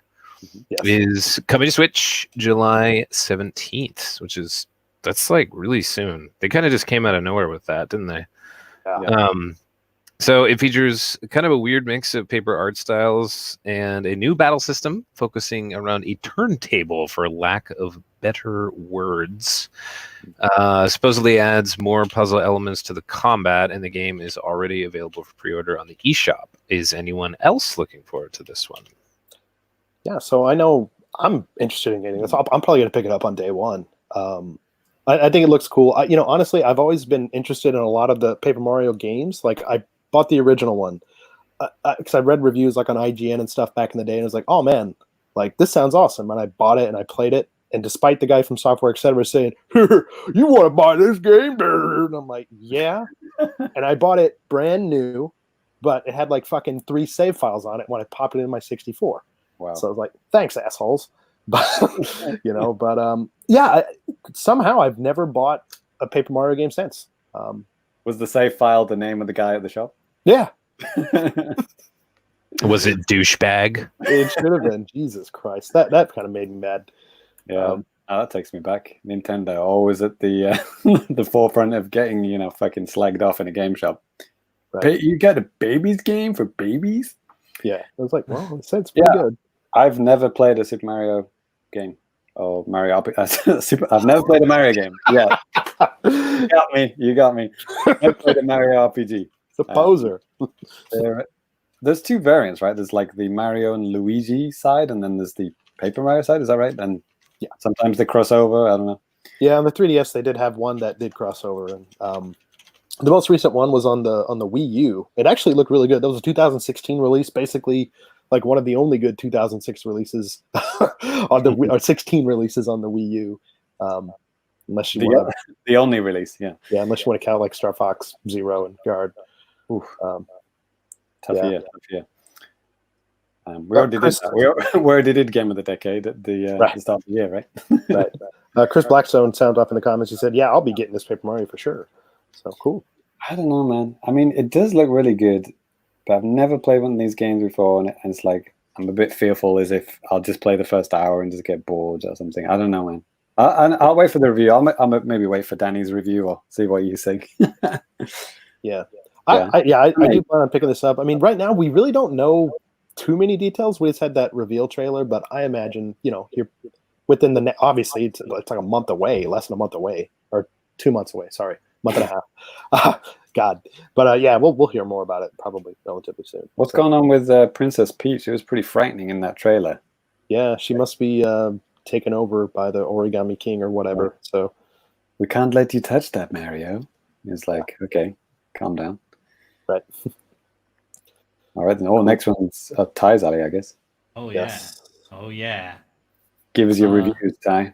Yes. Is coming to Switch July 17th, that's like really soon. They kind of just came out of nowhere with that, didn't they? Yeah. So it features kind of a weird mix of paper art styles and a new battle system focusing around a turntable, for lack of better words. Supposedly adds more puzzle elements to the combat, and the game is already available for pre-order on the eShop. Is anyone else looking forward to this one? Yeah, so I know I'm interested in getting this. I'm probably going to pick it up on day one. I think it looks cool. Honestly, I've always been interested in a lot of the Paper Mario games. Like, I bought the original one because I read reviews like on IGN and stuff back in the day, and I was like, oh man, like this sounds awesome. And I bought it and I played it. And despite the guy from Software Etc. saying, you want to buy this game? And I'm like, yeah. And I bought it brand new, but it had like fucking 3 save files on it when I popped it in my 64. Wow. So I was like, thanks, assholes. But yeah, somehow I've never bought a Paper Mario game since. Was the save file the name of the guy at the shop? Yeah. Was it douchebag? It should have been. Jesus Christ. That kind of made me mad. Yeah. That takes me back. Nintendo always at the the forefront of getting, fucking slagged off in a game shop. Right. You got a babies game for babies? Yeah. I was like, well, it sounds pretty good. I've never played a Super Mario game. Or Mario I've never played a Mario game. Yeah. You got me. I've never played a Mario RPG. It's a poser. There's 2 variants, right? There's like the Mario and Luigi side, and then there's the Paper Mario side. Is that right? And yeah, sometimes they cross over. I don't know. Yeah, on the 3DS they did have one that did cross over, and the most recent one was on the Wii U. It actually looked really good. That was a 2016 release, basically like one of the only good 2006 releases on the or 16 releases on the Wii U. Unless you want the only release, yeah, unless you want to count like Star Fox Zero and Guard. Tough year. We already did that. We already did Game of the Decade at the start of the year, right? Right. Chris Blackstone sounded off in the comments. He said, "Yeah, I'll be getting this Paper Mario for sure." So cool. I don't know, man. I mean, it does look really good, but I've never played one of these games before, and it's like I'm a bit fearful as if I'll just play the first hour and just get bored or something. I don't know, man. I'll wait for the review. I'll maybe wait for Danny's review or see what you think. Yeah. I do plan on picking this up. I mean, right now we really don't know too many details. We just had that reveal trailer, but I imagine, you're within obviously it's like a month away, less than a month away, or 2 months away. Sorry, month and a half. God, but yeah, we'll hear more about it probably relatively soon. What's going on with Princess Peach? She was pretty frightening in that trailer. Yeah, she must be taken over by the Origami King or whatever. So we can't let you touch that, Mario. It's like, okay, calm down. Right. All right. Then, next one's Ty's alley, I guess. Oh yes. Yeah. Oh yeah. Give us your reviews, Ty.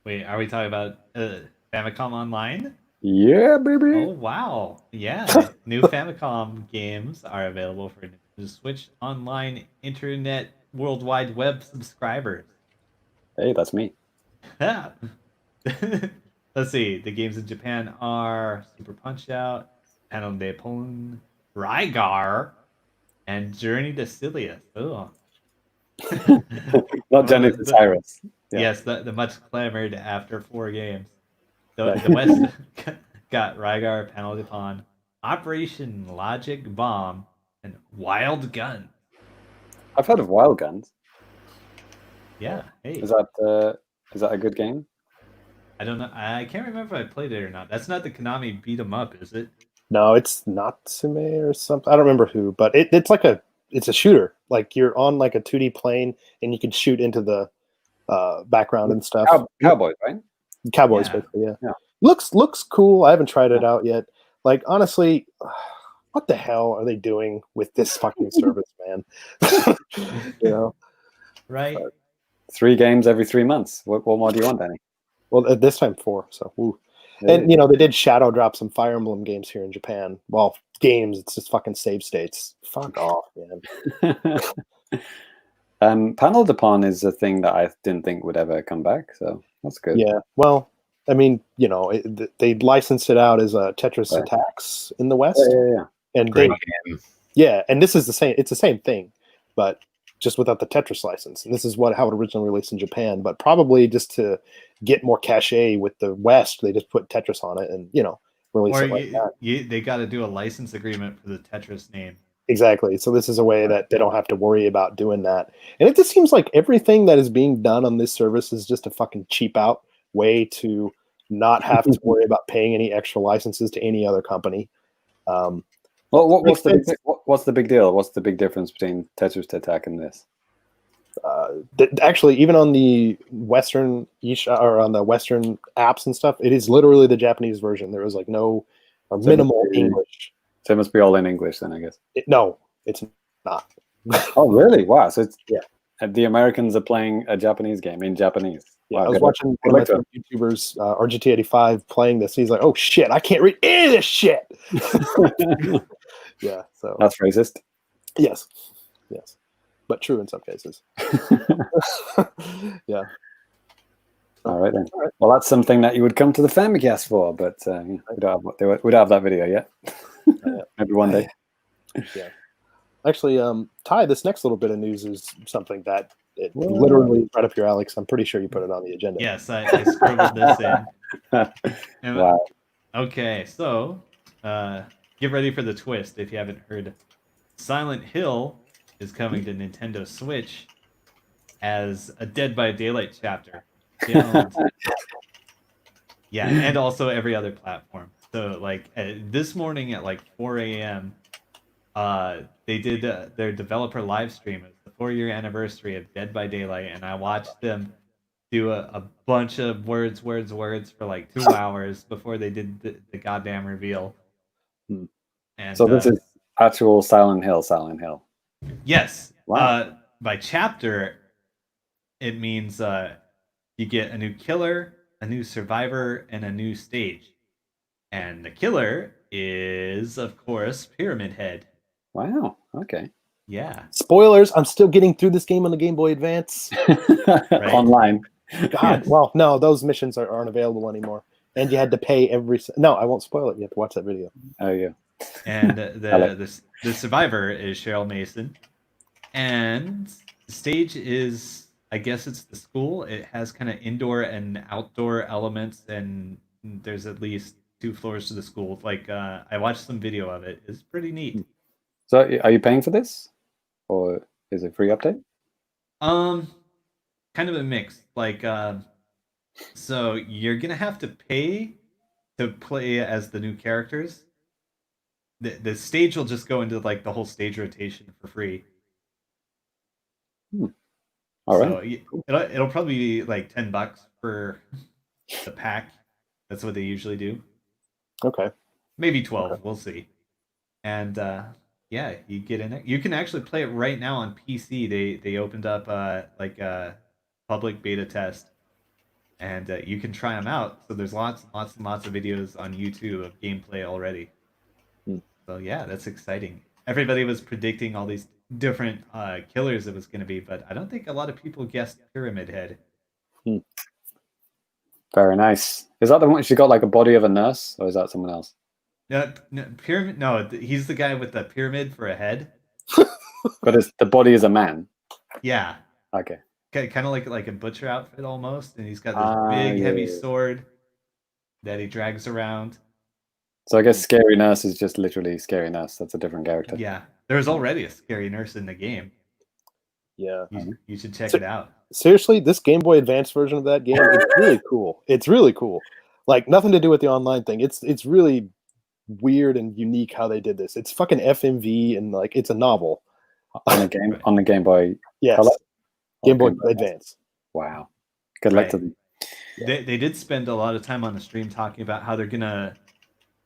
Wait, are we talking about Famicom Online? Yeah, baby. Oh wow. Yeah. New Famicom games are available for Nintendo Switch Online Internet World Wide Web subscribers. Hey, that's me. Let's see. The games in Japan are Super Punch Out, Panel de Pon, Rygar, and Journey to Silius. Oh. Not Journey to Cyrus. Yeah. Yes, the much clamored after 4 games. The West got Rygar, Panel de Pon, Operation Logic Bomb, and Wild Gun. I've heard of Wild Guns. Yeah. Hey. Is that a good game? I don't know. I can't remember if I played it or not. That's not the Konami beat 'em up, is it? No, it's Natsume or something. I don't remember who, but it's a shooter. Like you're on like a 2D plane and you can shoot into the background and stuff. Cowboys, right? Cowboys, basically. Yeah. Looks cool. I haven't tried it out yet. Like honestly, what the hell are they doing with this fucking service, man? Right. 3 games every 3 months. What more do you want, Danny? Well, at this time 4. So, woo. And they did shadow drop some Fire Emblem games here in Japan. Well, games, it's just fucking save states. Fuck off, man. Panel de Pon is a thing that I didn't think would ever come back, so that's good. Yeah, well, I mean, they licensed it out as a Tetris Attacks in the West. Yeah. And and this is the same. It's the same thing, but just without the Tetris license. And this is how it originally released in Japan. But probably just to get more cachet with the West, they just put Tetris on it and release it like that. They got to do a license agreement for the Tetris name. Exactly. So this is a way that they don't have to worry about doing that. And it just seems like everything that is being done on this service is just a fucking cheap out way to not have to worry about paying any extra licenses to any other company. Well, what's the big deal? What's the big difference between Tetris Attack and this? Actually, even on the Western or on the Western apps and stuff, it is literally the Japanese version. There is like no or minimal English. So it must be all in English then, I guess. No, it's not. Oh, really? Wow. So it's the Americans are playing a Japanese game in Japanese. Yeah, I was watching one of my YouTubers, RGT85, playing this. He's like, "Oh shit, I can't read any of this shit." Yeah, so that's racist. Yes, but true in some cases. Yeah. All right then. All right. Well, that's something that you would come to the Famicast for, but we don't have that video yet. Maybe one day. Yeah. Actually, Ty, this next little bit of news is something that literally right up your alley. I'm pretty sure you put it on the agenda. Yes, I scribbled this in. Wow. Okay, so get ready for the twist. If you haven't heard, Silent Hill is coming to Nintendo Switch as a Dead by Daylight chapter. Yeah, and also every other platform. So, like this morning at like 4 a.m., they did their developer live stream. It's the 4-year anniversary of Dead by Daylight, and I watched them do a bunch of words for like 2 hours before they did the goddamn reveal. And so this is actual Silent Hill. Yes. Wow. By chapter, it means you get a new killer, a new survivor, and a new stage. And the killer is, of course, Pyramid Head. Wow. Okay. Yeah. Spoilers, I'm still getting through this game on the Game Boy Advance. Online. God, yes. Well, no, those missions aren't available anymore. And you had to pay every... No, I won't spoil it. You have to watch that video. Oh, yeah. And the survivor is Cheryl Mason. And the stage is, I guess it's the school. It has kind of indoor and outdoor elements, and there's at least 2 floors to the school. Like I watched some video of it. It's pretty neat. So are you paying for this, or is it free update? Kind of a mix. Like so you're gonna have to pay to play as the new characters. The stage will just go into like the whole stage rotation for free. All So right. it'll probably be like $10 for the pack. That's what they usually do. Okay. Maybe 12. Okay. We'll see. And yeah, you get in it. You can actually play it right now on PC. They opened up like a public beta test, and you can try them out. So there's lots and lots of videos on YouTube of gameplay already. So yeah, that's exciting. Everybody was predicting all these different killers it was going to be, but I don't think a lot of people guessed Pyramid Head. Very nice. Is that the one she got like a body of a nurse, or is that someone else? No, pyramid. No, he's the guy with the pyramid for a head. But the body is a man. Yeah. Okay. Kind of like a butcher outfit almost, and he's got this big heavy sword that he drags around. So I guess Scary Nurse is just literally Scary Nurse. That's a different character. Yeah, there's already a Scary Nurse in the game. Yeah. You should check it out. Seriously, this Game Boy Advance version of that game is really cool. It's really cool. Like nothing to do with the online thing. It's really weird and unique how they did this. It's fucking FMV and like it's a novel on the Game Boy. Yes. Color? Game Boy Advance. Wow. Good luck to them. They did spend a lot of time on the stream talking about how they're gonna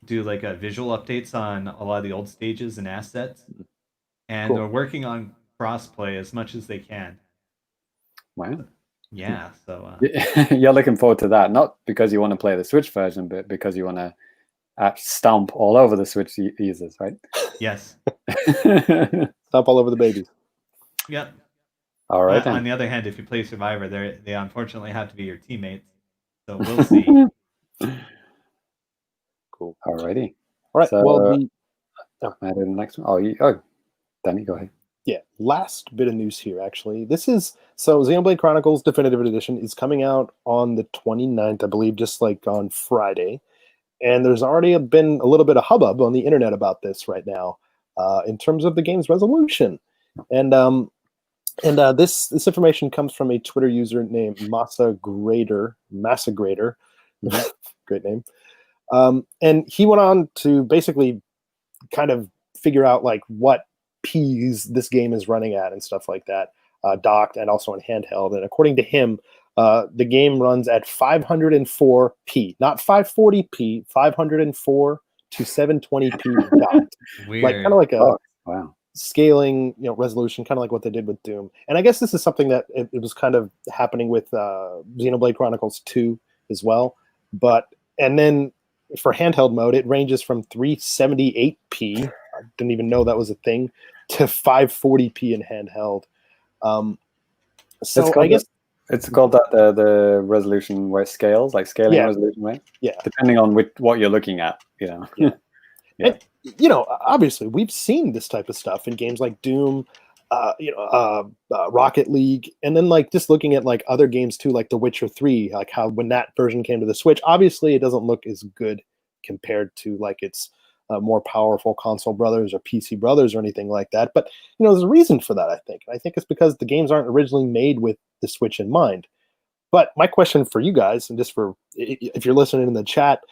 do like a visual updates on a lot of the old stages and assets, and they're working on crossplay as much as they can. Wow. Yeah. So you're looking forward to that, not because you want to play the Switch version, but because you want to stomp all over the Switch users, right? Yes. Stomp all over the babies. Yep. All right. On the other hand, if you play Survivor, they unfortunately have to be your teammates. So we'll see. Cool. Alrighty. All right. So, well, I did the next one. Oh, Danny, go ahead. Yeah, last bit of news here, actually. This is, so Xenoblade Chronicles Definitive Edition is coming out on the 29th, I believe, just like on Friday. And there's already been a little bit of hubbub on the internet about this right now in terms of the game's resolution. And this information comes from a Twitter user named Massagrader. Great name. And he went on to basically kind of figure out like what Ps this game is running at and stuff like that, docked and also in handheld. And according to him, the game runs at 504p, not 540p, 504 to 720p docked. Weird. Like kind of like a wow. scaling, resolution, kind of like what they did with Doom. And I guess this is something that it was kind of happening with Xenoblade Chronicles 2 as well. And then for handheld mode, it ranges from 378p. I didn't even know that was a thing, to 540p in handheld. So I guess it's called that the resolution where it scales, like scaling resolution, right? Yeah. Depending on what you're looking at, Yeah. And, obviously we've seen this type of stuff in games like Doom, Rocket League, and then like just looking at like other games too, like The Witcher 3, like how when that version came to the Switch, obviously it doesn't look as good compared to like its more powerful console brothers or PC brothers or anything like that. But there's a reason for that, I think. And I think it's because the games aren't originally made with the Switch in mind. But my question for you guys, and just for if you're listening in the chat,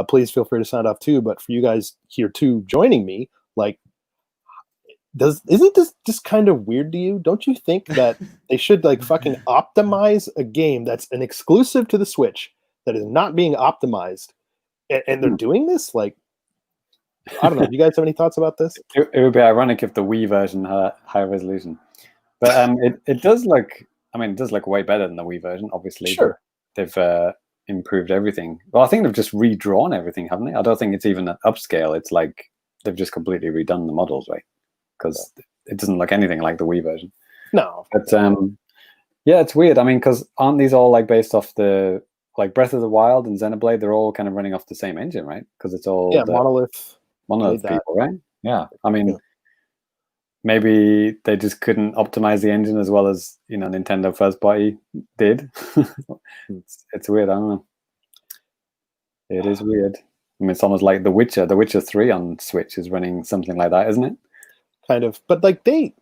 please feel free to sound off too. But for you guys here too joining me, like, isn't this just kind of weird to you? Don't you think that they should like fucking optimize a game that's an exclusive to the Switch that is not being optimized, and they're doing this? Like, I don't know. Do you guys have any thoughts about this? It would be ironic if the Wii version had high resolution, but it does look. I mean, it does look way better than the Wii version, obviously. Sure. They've improved everything. Well, I think they've just redrawn everything, haven't they? I don't think it's even an upscale. It's like they've just completely redone the models, right? Because it doesn't look anything like the Wii version. No. But yeah, it's weird. I mean, because aren't these all like based off the like Breath of the Wild and Xenoblade? They're all kind of running off the same engine, right? Because it's all Monolith. One of made those that. people, right? Yeah. I mean, Yeah. maybe they just couldn't optimize the engine as well as Nintendo first party did. It's weird. I don't know. It is weird. I mean, it's almost like The Witcher. The Witcher 3 on Switch is running something like that, isn't it? Kind of, but like they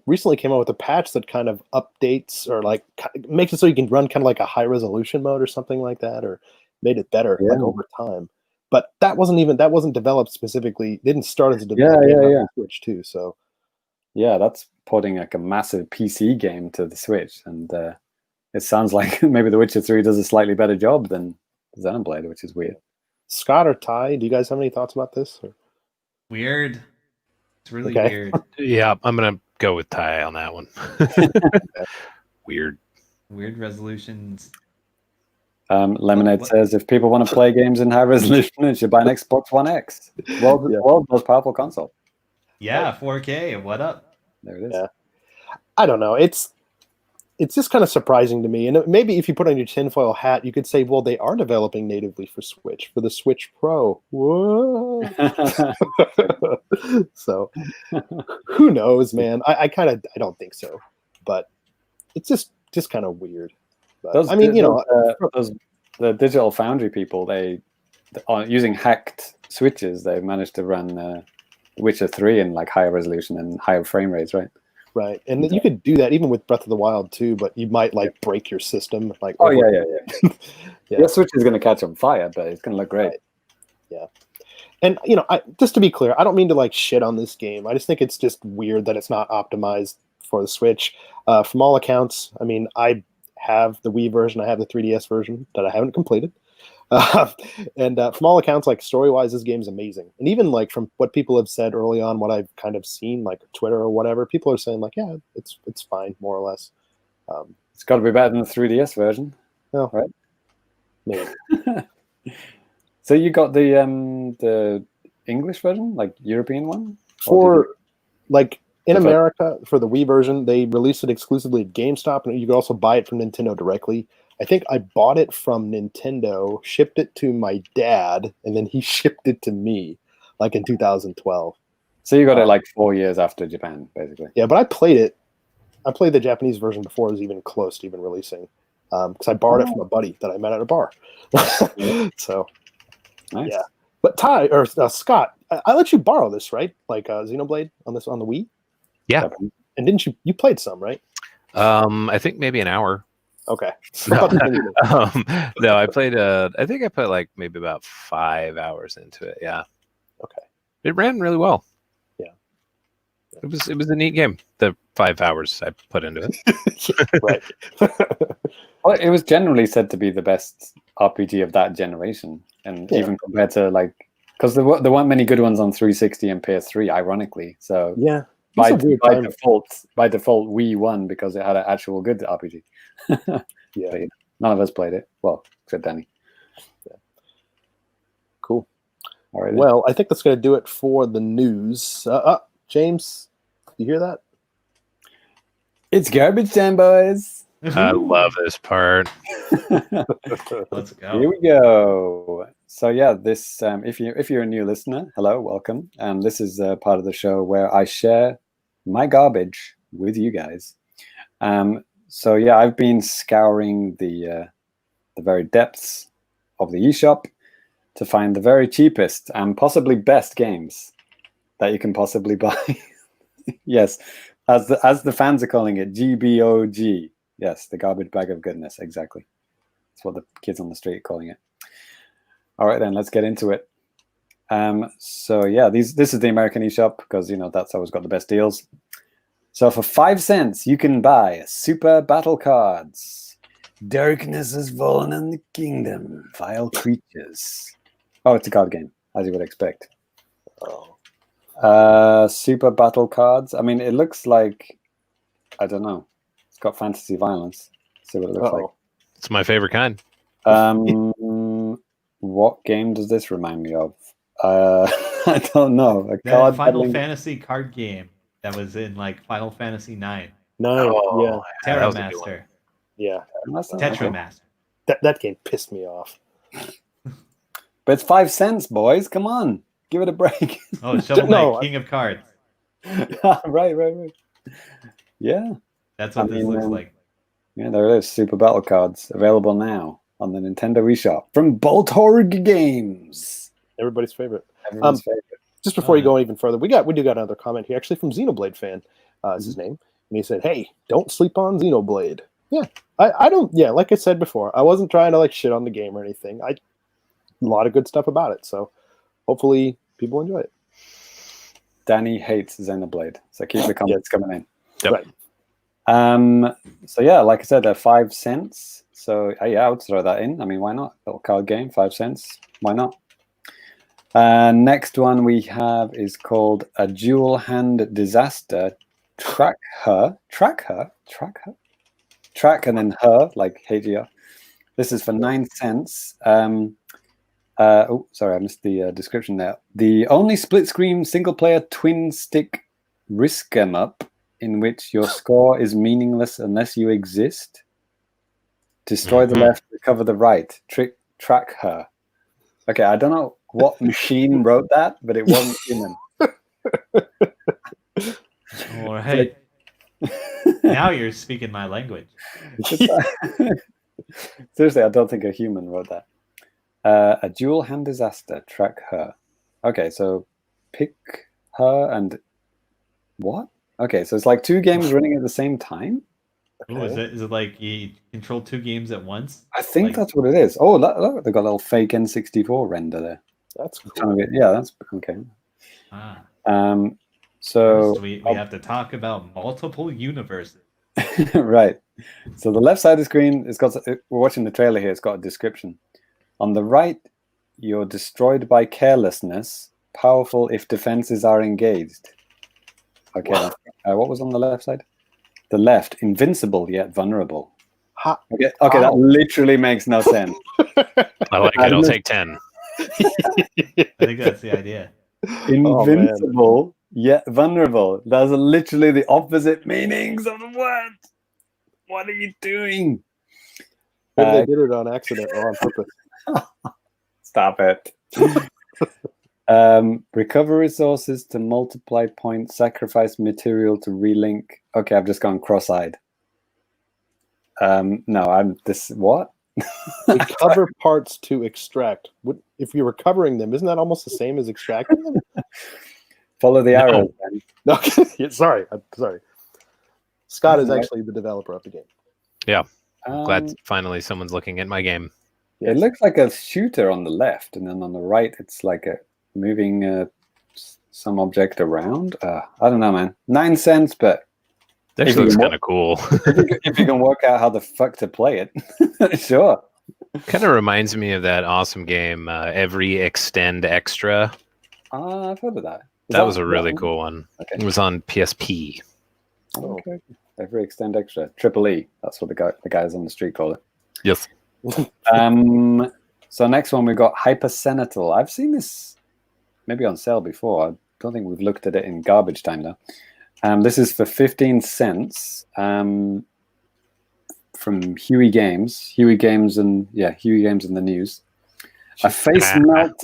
recently came out with a patch that kind of updates or like makes it so you can run kind of like a high resolution mode or something like that, or made it better like over time. But that wasn't developed specifically. Didn't start as a development on Switch too. So yeah, that's porting like a massive PC game to the Switch, and it sounds like maybe The Witcher 3 does a slightly better job than Xenoblade, which is weird. Scott or Ty, do you guys have any thoughts about this? Or? Weird. It's really Okay. weird. Yeah, I'm gonna go with Ty on that one. Weird. Weird resolutions. Lemonade says if people want to play games in high resolution, they should buy an Xbox One X. World's most powerful console. Yeah, 4K. What up? There it is. Yeah. I don't know. It's just kind of surprising to me. And maybe if you put on your tinfoil hat, you could say, well, they are developing natively for Switch, for the Switch Pro. Whoa. So who knows, man? I don't think so. But it's just kind of weird. But, the Digital Foundry people, they using hacked switches, they managed to run Witcher 3 in like higher resolution and higher frame rates, right? Right, and you could do that even with Breath of the Wild too, but you might like break your system. Like, yeah. Your Switch is going to catch on fire, but it's going to look great. Right. Yeah, and just to be clear, I don't mean to like shit on this game. I just think it's just weird that it's not optimized for the Switch. From all accounts, I mean, I have the Wii version, I have the 3DS version that I haven't completed. And from all accounts, like story-wise, this game is amazing. And even like from what people have said early on, what I've kind of seen, like Twitter or whatever, people are saying like, yeah, it's fine, more or less. It's got to be better than the 3DS version, right? Maybe. So you got the English version, like European one, for like in America for the Wii version, they released it exclusively at GameStop, and you could also buy it from Nintendo directly. I think I bought it from Nintendo, shipped it to my dad, and then he shipped it to me, like in 2012. So you got it like 4 years after Japan, basically. Yeah, but I played it. I played the Japanese version before it was even close to even releasing, because I borrowed it from a buddy that I met at a bar. So, nice. Yeah. But Ty or Scott, I let you borrow this, right? Like Xenoblade on the Wii. Yeah. And didn't you played some, right? I think maybe an hour. Okay. No, I played. I think I put like maybe about 5 hours into it. Yeah. Okay. It ran really well. Yeah. It was a neat game. The 5 hours I put into it. Right. Well, it was generally said to be the best RPG of that generation, and even compared to like, because there weren't many good ones on 360 and PS3, ironically. So yeah. By default, Wii won because it had an actual good RPG. Yeah, none of us played it. Well, except Danny. Yeah. Cool. All right. Well, I think that's going to do it for the news. James, you hear that? It's garbage time, boys. I love this part. Let's go. Here we go. So yeah, this if you're a new listener, hello, welcome. This is part of the show where I share my garbage with you guys. So yeah, I've been scouring the very depths of the eShop to find the very cheapest and possibly best games that you can possibly buy. Yes, as the fans are calling it, GBOG. Yes, the garbage bag of goodness. Exactly. That's what the kids on the street are calling it. All right, then let's get into it. So yeah, this is the American eShop because that's always got the best deals. So for 5 cents, you can buy Super Battle Cards. Darkness has fallen in the kingdom. Vile creatures. Oh, it's a card game, as you would expect. Super Battle Cards. I mean, it looks like, I don't know. It's got fantasy violence. See what it looks like. It's my favorite kind. What game does this remind me of? I don't know. That Final Fantasy card game that was in like Final Fantasy 9. Yeah. Terra Master. Yeah. Tetra Master. That game pissed me off. But it's 5 cents, boys. Come on. Give it a break. Oh, Shovel No, Knight, King of Cards. right. Yeah. That's what this looks like. Yeah, there it is. Super Battle Cards available now on the Nintendo eShop from Boltorg Games. Everybody's favorite. Everyone's favorite. Just before you go even further, we do got another comment here, actually from Xenoblade fan. Is his name, and he said, "Hey, don't sleep on Xenoblade." Yeah, I don't. Yeah, like I said before, I wasn't trying to like shit on the game or anything. A lot of good stuff about it. So hopefully people enjoy it. Danny hates Xenoblade, so keep the comments coming in. Yep. Right. So yeah, like I said, they're 5 cents. So yeah, I would throw that in. I mean, why not? Little card game, 5 cents. Why not? Next one we have is called A Dual Hand Disaster. Track and then her, like HGR. This is for 9 cents. Oh, sorry, I missed the description there. The only split-screen single-player twin-stick risk 'em up in which your score is meaningless unless you exist. Destroy the left, recover the right. Track her. Okay, I don't know what machine wrote that, but it wasn't human. All right. Now you're speaking my language. Seriously, I don't think a human wrote that. A dual hand disaster. Track her. Okay, so pick her and what? Okay, so it's like 2 games running at the same time. Ooh, is it like you control 2 games at once? I think Like- that's what it is. Oh, look, they've got a little fake N64 render there. That's cool. Yeah, that's okay. Ah. So First, we have to talk about multiple universes. right. So the left side of the screen, we're watching the trailer here. It's got a description. On the right, you're destroyed by carelessness. Powerful if defenses are engaged. Okay. What was on the left side? The left, invincible yet vulnerable. Okay. That literally makes no sense. I like it. I'll take 10. I think that's the idea. Invincible yet vulnerable. Those are literally the opposite meanings of the word. What are you doing? Maybe they did it on accident or on purpose. Stop it. Recover resources to multiply points, sacrifice material to relink. Okay, I've just gone cross-eyed. No, I'm this what? Recover parts to extract. If you're recovering them, isn't that almost the same as extracting them? Follow the arrows. No. Okay. Sorry. Scott is actually the developer of the game. Yeah. Glad finally someone's looking at my game. It looks like a shooter on the left, and then on the right, it's like a moving some object around. I don't know, man. 9 cents, but That actually looks kind of cool. if you can work out how the fuck to play it, sure. Kind of reminds me of that awesome game, Every Extend Extra. I've heard of that. That was a really cool one. Okay. It was on PSP. Okay. Every Extend Extra. Triple E. That's what the guys on the street call it. Yes. So next one, we've got Hypersenatal. I've seen this maybe on sale before. I don't think we've looked at it in garbage time, though. This is for 15 cents from Huey Games. Huey Games and the news. A face melt.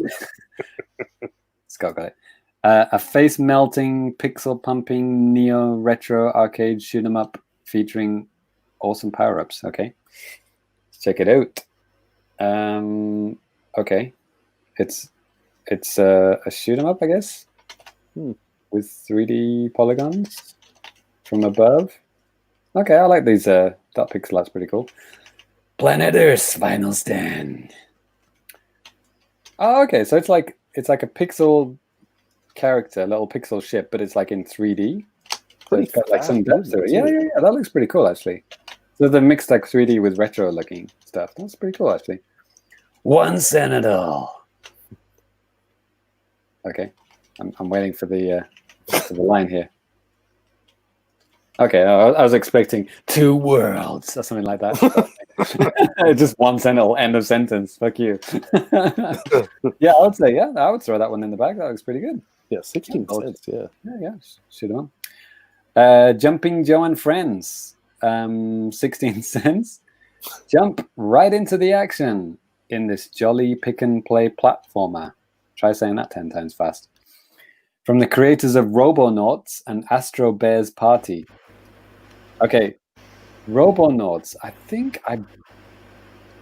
Scott got it. A face melting, pixel pumping, neo retro arcade shoot 'em up featuring awesome power ups. Okay, let's check it out. Okay, it's a shoot 'em up, I guess, with 3D polygons from above. Okay, I like these. That pixel art's pretty cool. Planet Earth's final stand. Oh, okay, so it's like a pixel character, little pixel ship, but it's like in 3D. So it's got like some depth to it. Yeah, that looks pretty cool actually. So they mixed like 3D with retro looking stuff. That's pretty cool actually. One senator. Okay, I'm waiting for the line here. Okay, I was expecting 2 worlds or something like that. Just one sentence, end of sentence. Fuck you. Yeah, I would say, I would throw that one in the bag. That looks pretty good. Yeah, 16 cents. Yeah. Shoot 'em on. Jumping Joe and Friends. 16 cents. Jump right into the action in this jolly pick and play platformer. Try saying that 10 times fast. From the creators of Robonauts and Astro Bears Party. Okay, Robonauts. I think I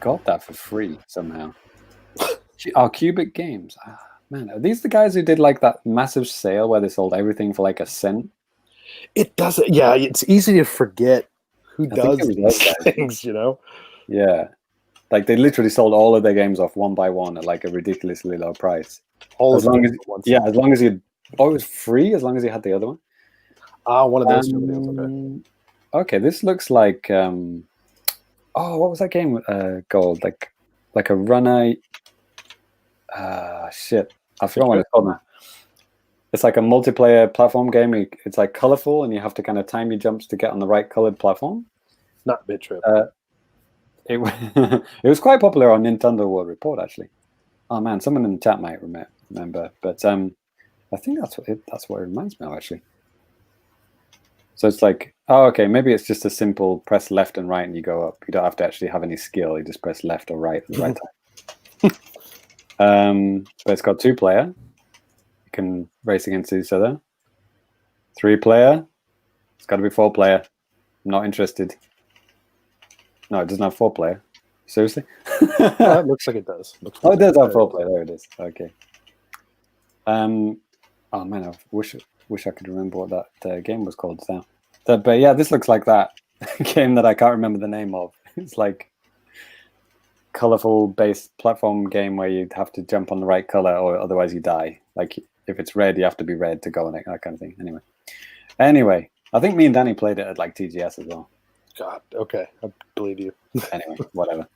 got that for free somehow. Cubic Games. Man, are these the guys who did like that massive sale where they sold everything for like $0.01? It doesn't. Yeah, it's easy to forget who does it was these those guys. things. You know. Yeah, like they literally sold all of their games off one by one at like a ridiculously low price. All as of long them as at once. yeah, as long as you. Oh, it was free as long as you had the other one. One of those two deals. Okay. Okay, this looks like what was that game called? Like a runner. Shit, I forgot what it's called now. It's like a multiplayer platform game. It's like colorful, and you have to kind of time your jumps to get on the right colored platform. Not Bit Trip. It it was quite popular on Nintendo World Report, actually. Oh man, someone in the chat might remember, but I think that's what it reminds me of, actually. So it's like, oh, okay, maybe it's just a simple press left and right and you go up. You don't have to actually have any skill. You just press left or right at the right time. But it's got 2-player. You can race against each other. 3-player. It's got to be 4-player. I'm not interested. No, it doesn't have 4-player. Seriously? Yeah, it looks like it does. It does have 4-player. There it is. Okay. Oh man, I wish I could remember what that game was called now. But yeah, this looks like that game that I can't remember the name of. It's like colorful based platform game where you have to jump on the right color or otherwise you die. Like if it's red, you have to be red to go on it, that kind of thing. Anyway, I think me and Danny played it at like TGS as well. God, okay, I believe you. Anyway, whatever.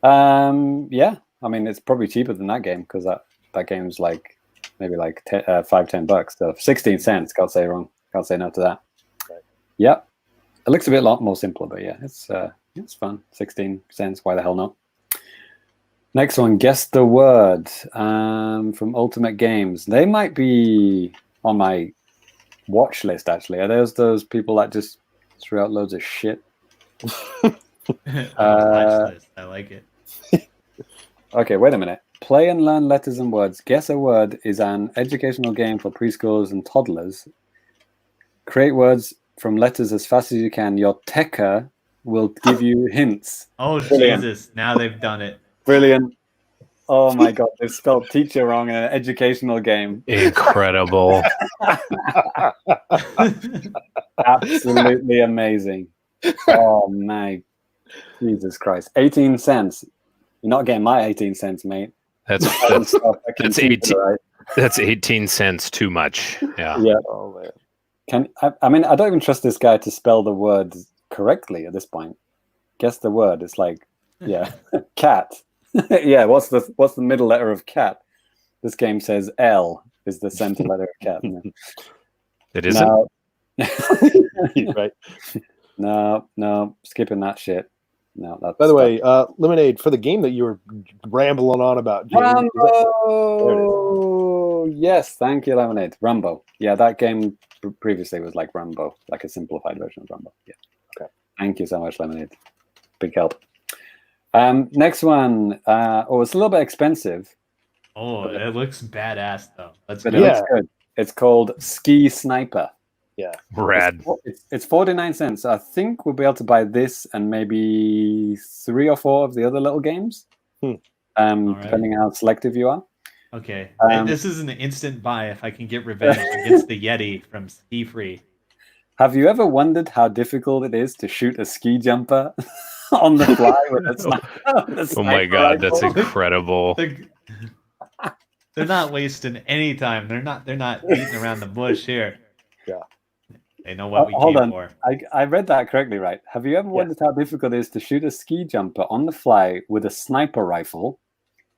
Yeah, I mean it's probably cheaper than that game because that game's like maybe like $5-10. So 16 cents. Can't say wrong. Can't say no to that. Right. Yep. It looks a lot more simpler, but yeah, it's fun. 16 cents. Why the hell not? Next one, Guess the Word from Ultimate Games. They might be on my watch list, actually. Are those people that just threw out loads of shit? Watch list. I like it. Okay, wait a minute. Play and learn letters and words. Guess a Word is an educational game for preschoolers and toddlers. Create words from letters as fast as you can. Your techer will give you hints. Oh, Brilliant. Jesus. Now they've done it. Brilliant. Oh my God, they've spelled teacher wrong in an educational game. Incredible. Absolutely amazing. Oh my Jesus Christ. 18 cents. You're not getting my 18 cents, mate. That's 18. Right. That's 18 cents too much. Yeah. Yeah. Oh man. I mean, I don't even trust this guy to spell the word correctly at this point. Guess the word. It's like, yeah, cat. Yeah. What's the middle letter of cat? This game says L is the center letter of cat. It isn't. No. Right. No, skipping that shit. No, that's By the way, Lemonade, for the game that you were rambling on about, James, Rambo. Yes, thank you, Lemonade. Rambo. Yeah, that game previously was like Rambo, like a simplified version of Rambo. Yeah. Okay. Thank you so much, Lemonade. Big help. Next one. It's a little bit expensive. Oh, it looks badass though. Let's But go. it looks good. It's called Ski Sniper. Yeah. Rad. It's 49 cents. I think we'll be able to buy this and maybe 3 or 4 of the other little games, right. depending on how selective you are. Okay. This is an instant buy if I can get revenge against the Yeti from Ski Free. Have you ever wondered how difficult it is to shoot a ski jumper on the fly with a sniper? Oh my God, that's incredible. They're not wasting any time. They're not beating around the bush here. Yeah. They know what we Hold came on. for. I read that correctly, right? Have you ever wondered how difficult it is to shoot a ski jumper on the fly with a sniper rifle?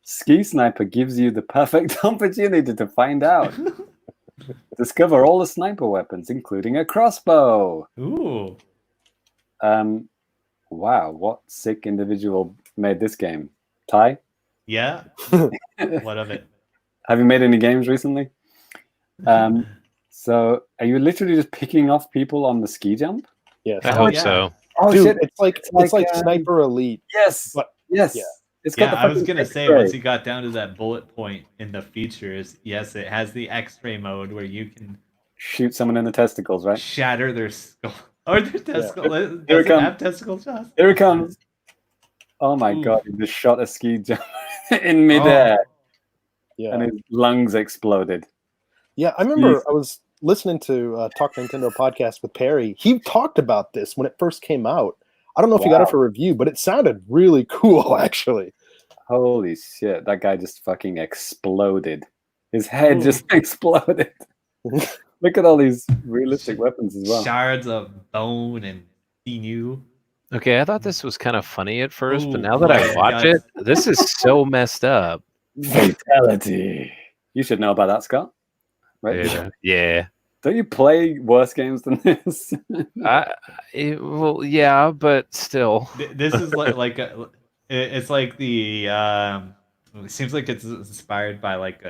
Ski Sniper gives you the perfect opportunity to find out. Discover all the sniper weapons, including a crossbow. Ooh. Wow, what sick individual made this game? Ty? Yeah. What of it? Have you made any games recently? So are you literally just picking off people on the ski jump? Yes. I hope so. Oh Dude, shit! it's like Sniper Elite. Yes. But- yes. yeah. It's got the I was fucking gonna say X-ray. once you got down to that bullet point in the features, yes, it has the X-ray mode where you can Shoot someone in the testicles, right? shatter their skull or their testicle. Here Does it it comes. have testicle shots? Here it comes. Oh my Ooh. god, he just shot a ski jump in midair Yeah. and his lungs exploded. Yeah, I remember Jesus. I was listening to Talk Nintendo podcast with Perry. He talked about this when it first came out. I don't know if he got it for review, but it sounded really cool, actually. Holy shit, that guy just fucking exploded. His head just exploded. Look at all these realistic weapons as well. Shards of bone and sinew. Okay, I thought this was kind of funny at first, but Ooh, now that I blood watch guts. it, this is so messed up. Fatality. You should know about that, Scott. Right? Yeah. Don't you play worse games than this? Well, yeah, but still. This is it's like the it seems like it's inspired by like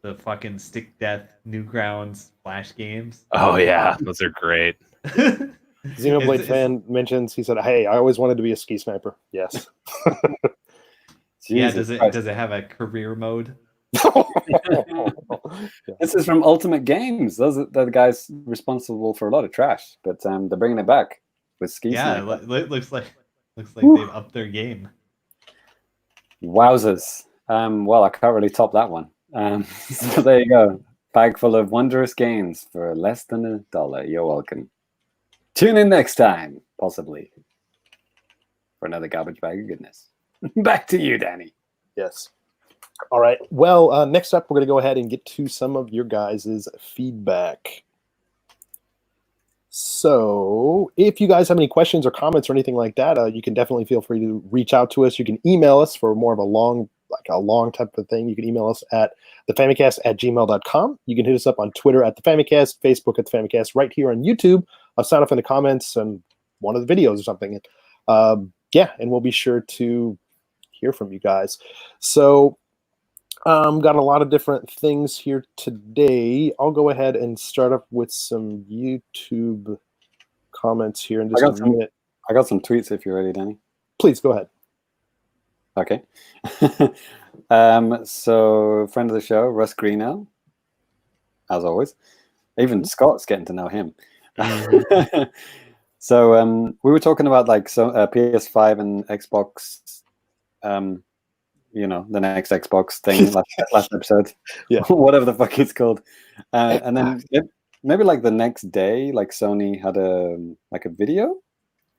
the fucking Stick Death Newgrounds Flash games. Oh yeah, those are great. Xenoblade fan mentions, he said, "Hey, I always wanted to be a ski sniper." Yes. Yeah, Jesus does it have a career mode? This is from Ultimate Games. Those are the guys responsible for a lot of trash, but they're bringing it back with ski. Yeah, Sniper. it looks like they've upped their game. Wowzers. Well, I can't really top that one. So there you go. Bag full of wondrous games for less than $1. You're welcome. Tune in next time, possibly, for another garbage bag of goodness. Back to you, Danny. Yes. All right. Well, next up, we're going to go ahead and get to some of your guys' feedback. So if you guys have any questions or comments or anything like that, you can definitely feel free to reach out to us. You can email us for more of a long type of thing. You can email us at thefamicast@gmail.com. You can hit us up on Twitter at @thefamicast, Facebook at @thefamicast, right here on YouTube. Sign up in the comments and one of the videos or something. And we'll be sure to hear from you guys. So got a lot of different things here today. I'll go ahead and start up with some YouTube comments here in just a minute. I got some tweets if you're ready, Danny. Please go ahead. Okay. So friend of the show, Russ Greeno, as always. Even Scott's getting to know him. So we were talking about like PS5 and Xbox, the next Xbox thing last episode. Yeah. Whatever the fuck it's called. And then maybe like the next day, like Sony had a video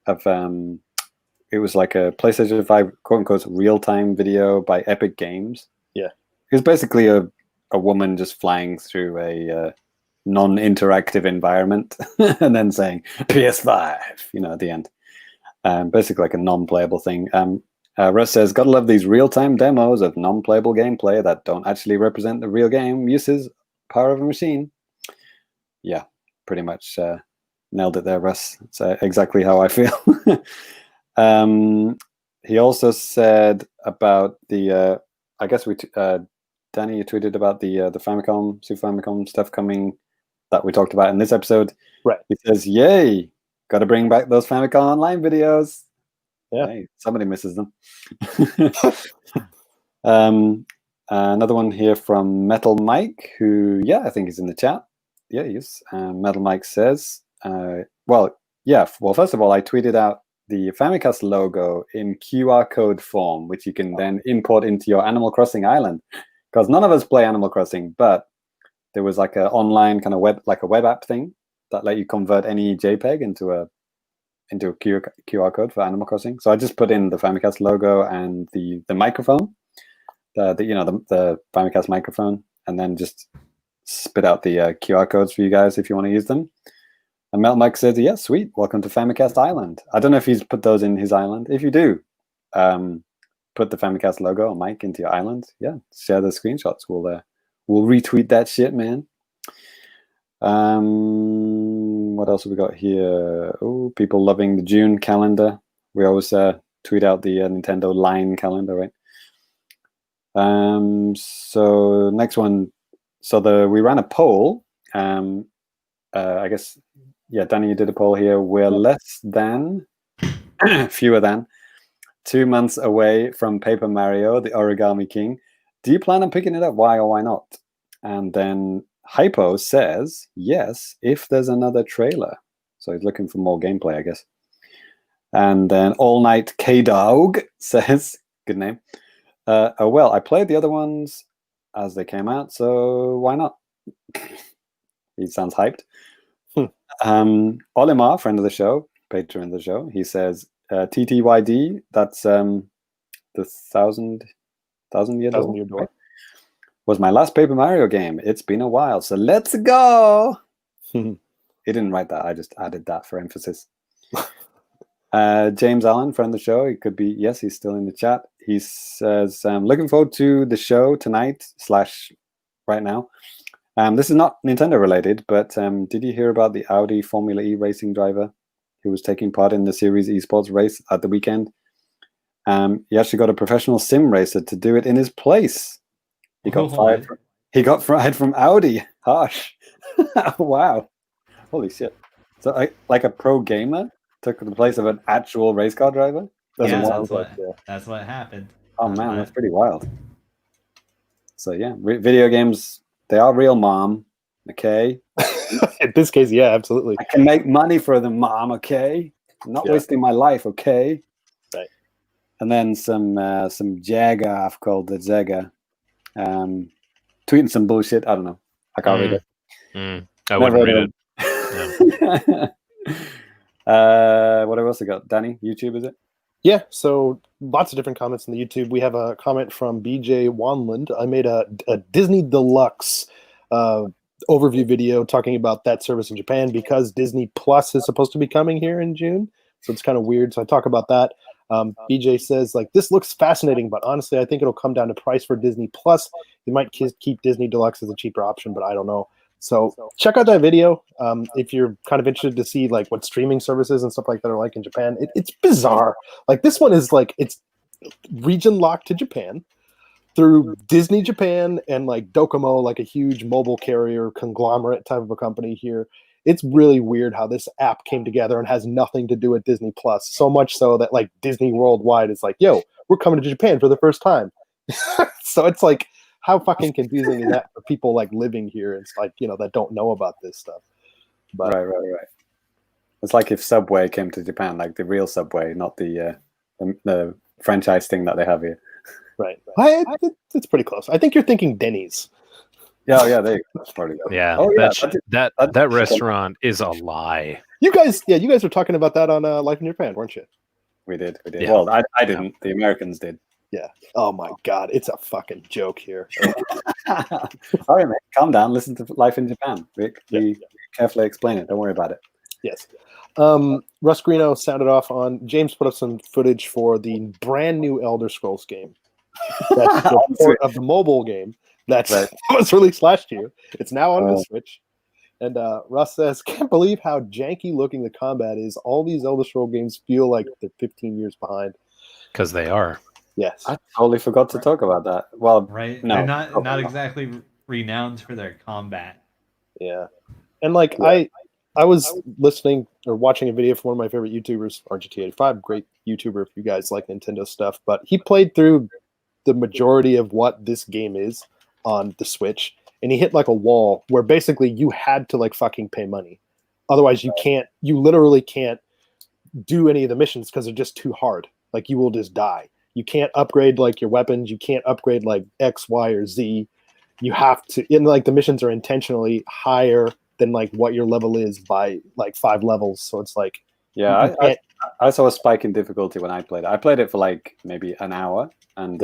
of it was like a PlayStation 5 quote unquote real-time video by Epic Games. Yeah. It was basically a woman just flying through a non-interactive environment and then saying PS5, at the end. Basically like a non-playable thing. Russ says, gotta love these real-time demos of non-playable gameplay that don't actually represent the real game uses power of a machine. Yeah, pretty much nailed it there, Russ. It's exactly how I feel. He also said about the, I guess Danny, you tweeted about the Famicom, Super Famicom stuff coming that we talked about in this episode. Right. He says, yay, got to bring back those Famicom Online videos. Yeah. Hey, somebody misses them. Another one here from Metal Mike, who, I think is in the chat. Yeah, he is. Metal Mike says, first of all, I tweeted out the Famicast logo in QR code form, which you can then import into your Animal Crossing island. Because none of us play Animal Crossing, but there was like an online kind of web app thing that let you convert any JPEG into a QR code for Animal Crossing. So I just put in the Famicast logo and the microphone, the Famicast microphone, and then just spit out the QR codes for you guys if you want to use them. And Mel Mike says, yeah, sweet, welcome to Famicast Island. I don't know if he's put those in his island. If you do, put the Famicast logo or mic into your island. Yeah, share the screenshots. We'll retweet that shit, man. What else have we got here? Oh, people loving the June calendar. We always tweet out the Nintendo Line calendar, right? So next one. So we ran a poll. I guess, Danny, you did a poll here. We're less than, fewer than 2 months away from Paper Mario, the Origami King. Do you plan on picking it up? Why or why not? And then Hypo says, yes, if there's another trailer. So he's looking for more gameplay, I guess. And then All Night K-Dog says, good name. Oh, well, I played the other ones as they came out, so why not? He sounds hyped. Olimar, friend of the show, patron of the show, he says, TTYD, that's the thousand year door, right? Was my last Paper Mario game. It's been a while, so let's go. He didn't write that. I just added that for emphasis. James Allen, friend of the show, he could be, yes, he's still in the chat. He says, looking forward to the show tonight / right now. This is not Nintendo related, but did you hear about the Audi Formula E racing driver who was taking part in the Series Esports race at the weekend? He actually got a professional sim racer to do it in his place. He got fired. He got fired from Audi. Harsh. Wow. Holy shit. So, like a pro gamer took the place of an actual race car driver? That's what happened. Oh man, that's pretty wild. So yeah, video games, they are real, Mom. Okay. In this case, yeah, absolutely. I can make money for them, Mom. Okay. I'm not wasting my life. Okay. Right. And then some jag-off called the Zegga, tweeting some bullshit. I don't know. I can't read it. I wouldn't read it. What else I got? Danny, YouTube, is it? Yeah, so lots of different comments in the YouTube. We have a comment from BJ Wanland. I made a Disney Deluxe overview video talking about that service in Japan because Disney Plus is supposed to be coming here in June. So it's kind of weird. So I talk about that. BJ says, like, this looks fascinating, but honestly, I think it'll come down to price for Disney Plus. You might keep Disney Deluxe as a cheaper option, but I don't know. So check out that video if you're kind of interested to see like what streaming services and stuff like that are like in Japan. It's bizarre. Like this one is like it's region locked to Japan through Disney Japan and like Docomo, like a huge mobile carrier conglomerate type of a company here. It's really weird how this app came together and has nothing to do with Disney Plus. So much so that like Disney Worldwide is like, yo, we're coming to Japan for the first time. So it's like, how fucking confusing is that for people like living here? It's like, you know, that don't know about this stuff. But, right. It's like if Subway came to Japan, like the real Subway, not the franchise thing that they have here. Right. It's pretty close. I think you're thinking Denny's. Yeah, there you go. That's probably good. Yeah, that restaurant is a lie. You guys were talking about that on Life in Japan, weren't you? We did. Yeah. Well, I didn't. The Americans did. Yeah. Oh my God, it's a fucking joke here. All right, mate. Calm down. Listen to Life in Japan, Rick. We carefully explain it. Don't worry about it. Yes. Russ Greeno sounded off on. James put up some footage for the brand new Elder Scrolls game. That's the port of the mobile game that was released last year. It's now on the Switch. And Russ says, can't believe how janky looking the combat is. All these Elder Scrolls games feel like they're 15 years behind. Because they are. Yes. I totally forgot to talk about that. Well, right. No, they're not exactly renowned for their combat. Yeah. And like I was listening or watching a video from one of my favorite YouTubers, RGT85, great YouTuber if you guys like Nintendo stuff, but he played through the majority of what this game is on the Switch, and he hit like a wall where basically you had to like fucking pay money. Otherwise you literally can't do any of the missions because they're just too hard. Like you will just die. You can't upgrade like your weapons. You can't upgrade like X, Y, or Z. You have to, and like the missions are intentionally higher than like what your level is by like 5 levels. So it's like, I saw a spike in difficulty when I played it. I played it for like maybe an hour, and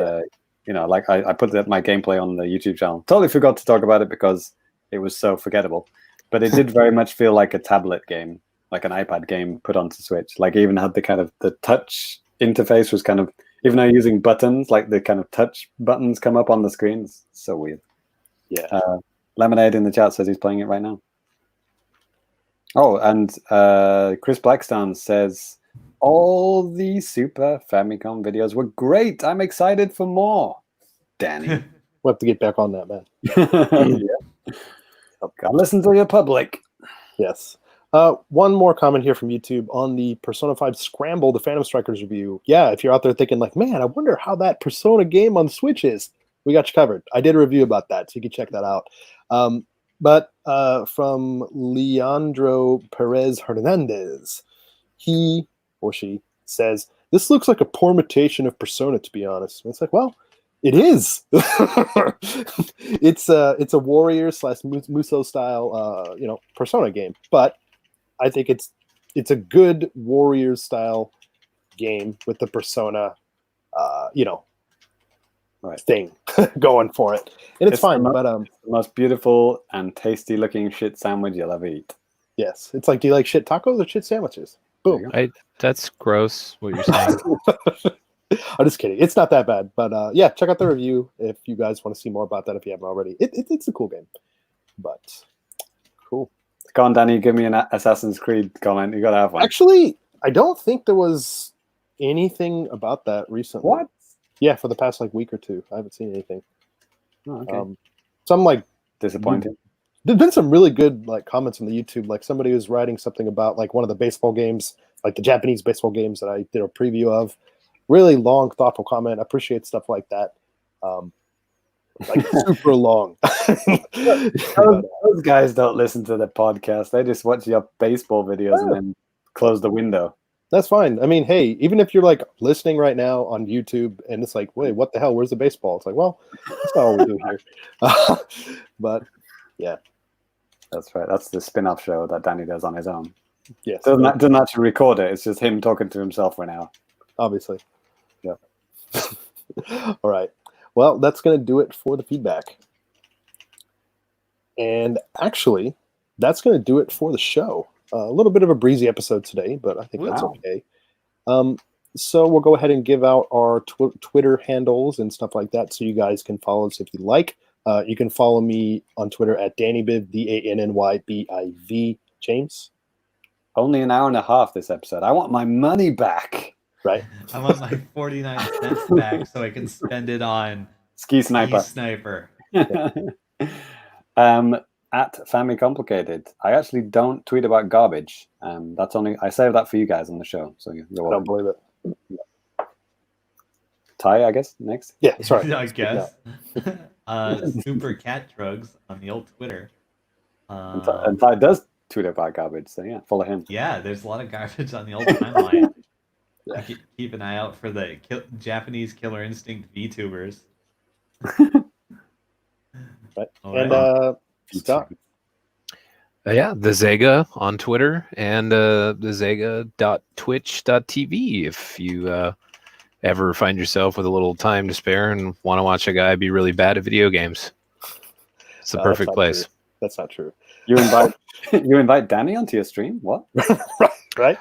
like I put my gameplay on the YouTube channel. Totally forgot to talk about it because it was so forgettable. But it did very much feel like a tablet game, like an iPad game put onto Switch. Like it even had the kind of the touch interface was kind of, even though using buttons, like the kind of touch buttons come up on the screen. It's so weird. Yeah. Lemonade in the chat says he's playing it right now. Oh, and Chris Blackstone says, all the Super Famicom videos were great. I'm excited for more. Danny. We'll have to get back on that, man. Yeah. Listen to your public. Yes. One more comment here from YouTube on the Persona 5 Scramble, the Phantom Strikers review. Yeah, if you're out there thinking like, man, I wonder how that Persona game on Switch is, we got you covered. I did a review about that, so you can check that out. But from Leandro Perez Hernandez, he or she says, this looks like a poor imitation of Persona, to be honest. And it's like, well, it is. It's a warrior / Muso style Persona game, but I think it's a good warrior style game with the Persona thing going for it, and it's fine. But the most beautiful and tasty looking shit sandwich you'll ever eat. Yes, it's like, do you like shit tacos or shit sandwiches? Boom. That's gross. What you're saying. I'm just kidding. It's not that bad, but yeah, check out the review if you guys want to see more about that. If you haven't already, it's a cool game. But cool. Go on, Danny. Give me an Assassin's Creed comment. You gotta have one. Actually, I don't think there was anything about that recently. What? Yeah, for the past week or two, I haven't seen anything. Oh, okay. So I'm disappointed. There's been some really good comments on the YouTube. Like somebody was writing something about one of the baseball games, like the Japanese baseball games that I did a preview of. Really long, thoughtful comment. I appreciate stuff like that. Super long. Those guys don't listen to the podcast. They just watch your baseball videos and then close the window. That's fine. I mean, hey, even if you're listening right now on YouTube and it's like, wait, what the hell? Where's the baseball? It's like, well, that's not what we do here. But yeah. That's right. That's the spin-off show that Danny does on his own. Yes. Doesn't actually record it. It's just him talking to himself for an hour. Obviously. Yeah. All right. Well, that's going to do it for the feedback. And actually, that's going to do it for the show. A little bit of a breezy episode today, but I think that's okay. So we'll go ahead and give out our Twitter handles and stuff like that so you guys can follow us if you like. You can follow me on Twitter at DannyBiv, DANNYBIV. James? Only an hour and a half this episode. I want my money back. Right. I want my 49 cents back so I can spend it on Ski Sniper. At Family Complicated. I actually don't tweet about garbage. That's only I save that for you guys on the show. So I don't believe it. Ty, I guess next. Yeah, sorry. I guess. Super Cat Drugs on the old Twitter. And Ty does tweet about garbage. So yeah, follow him. Yeah, there's a lot of garbage on the old timeline. Yeah. Keep an eye out for the Japanese Killer Instinct VTubers. Right. And Scott? Yeah, the Zegga on Twitter and the Zegga.twitch.tv if you ever find yourself with a little time to spare and want to watch a guy be really bad at video games. It's the perfect place. True. That's not true. You invite Danny onto your stream? What? Right?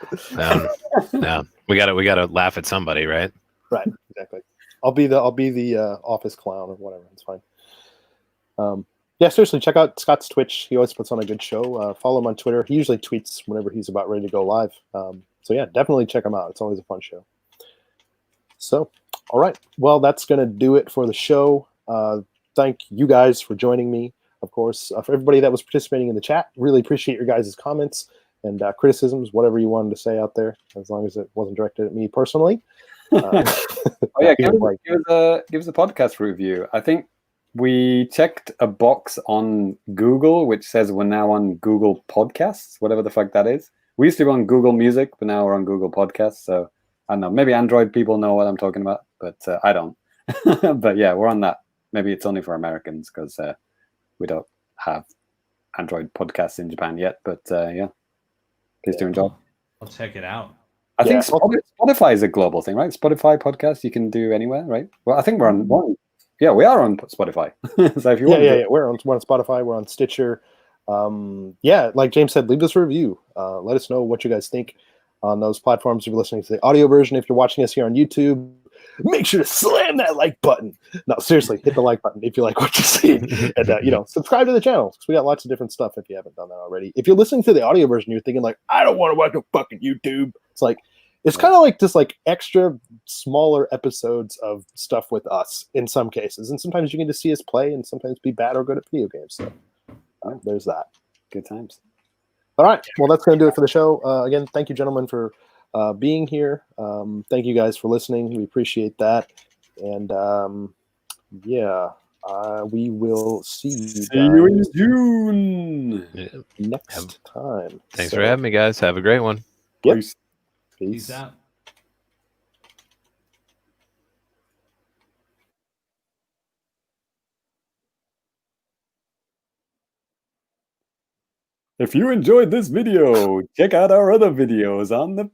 No. We gotta laugh at somebody, right? Right, exactly. I'll be the office clown or whatever. It's fine. Yeah, seriously, check out Scott's Twitch. He always puts on a good show. Follow him on Twitter. He usually tweets whenever he's about ready to go live. So yeah, definitely check him out. It's always a fun show. So, all right. Well, that's going to do it for the show. Thank you guys for joining me. Of course, for everybody that was participating in the chat, really appreciate your guys' comments and criticisms, whatever you wanted to say out there, as long as it wasn't directed at me personally. Oh yeah, give us a podcast review. I think we checked a box on Google which says we're now on Google Podcasts, whatever the fuck that is. We used to be on Google Music, but now we're on Google Podcasts. So I don't know. Maybe Android people know what I'm talking about, but I don't. But yeah, we're on that. Maybe it's only for Americans because we don't have Android podcasts in Japan yet. But yeah, please do enjoy. I'll check it out. I think Spotify is a global thing, right? Spotify podcast you can do anywhere, right? Well, I think we're on one. Yeah, we are on Spotify. So if you want, we're on Spotify. We're on Stitcher. Yeah, like James said, leave us a review. Let us know what you guys think on those platforms. If you're listening to the audio version, if you're watching us here on YouTube, make sure to slam that like button. No, seriously, hit the like button if you like what you see, and subscribe to the channel because we got lots of different stuff. If you haven't done that already, if you're listening to the audio version, you're thinking like, I don't want to watch no fucking YouTube. It's like. It's kind of like just like extra smaller episodes of stuff with us in some cases. And sometimes you can just see us play and sometimes be bad or good at video games. So there's that. Good times. All right. Well, that's going to do it for the show. Again, thank you, gentlemen, for being here. Thank you guys for listening. We appreciate that. And yeah, we will see you See you in guys June. Yeah. next time. Thanks for having me, guys. Have a great one. Yep. Peace. Peace out. If you enjoyed this video, check out our other videos on the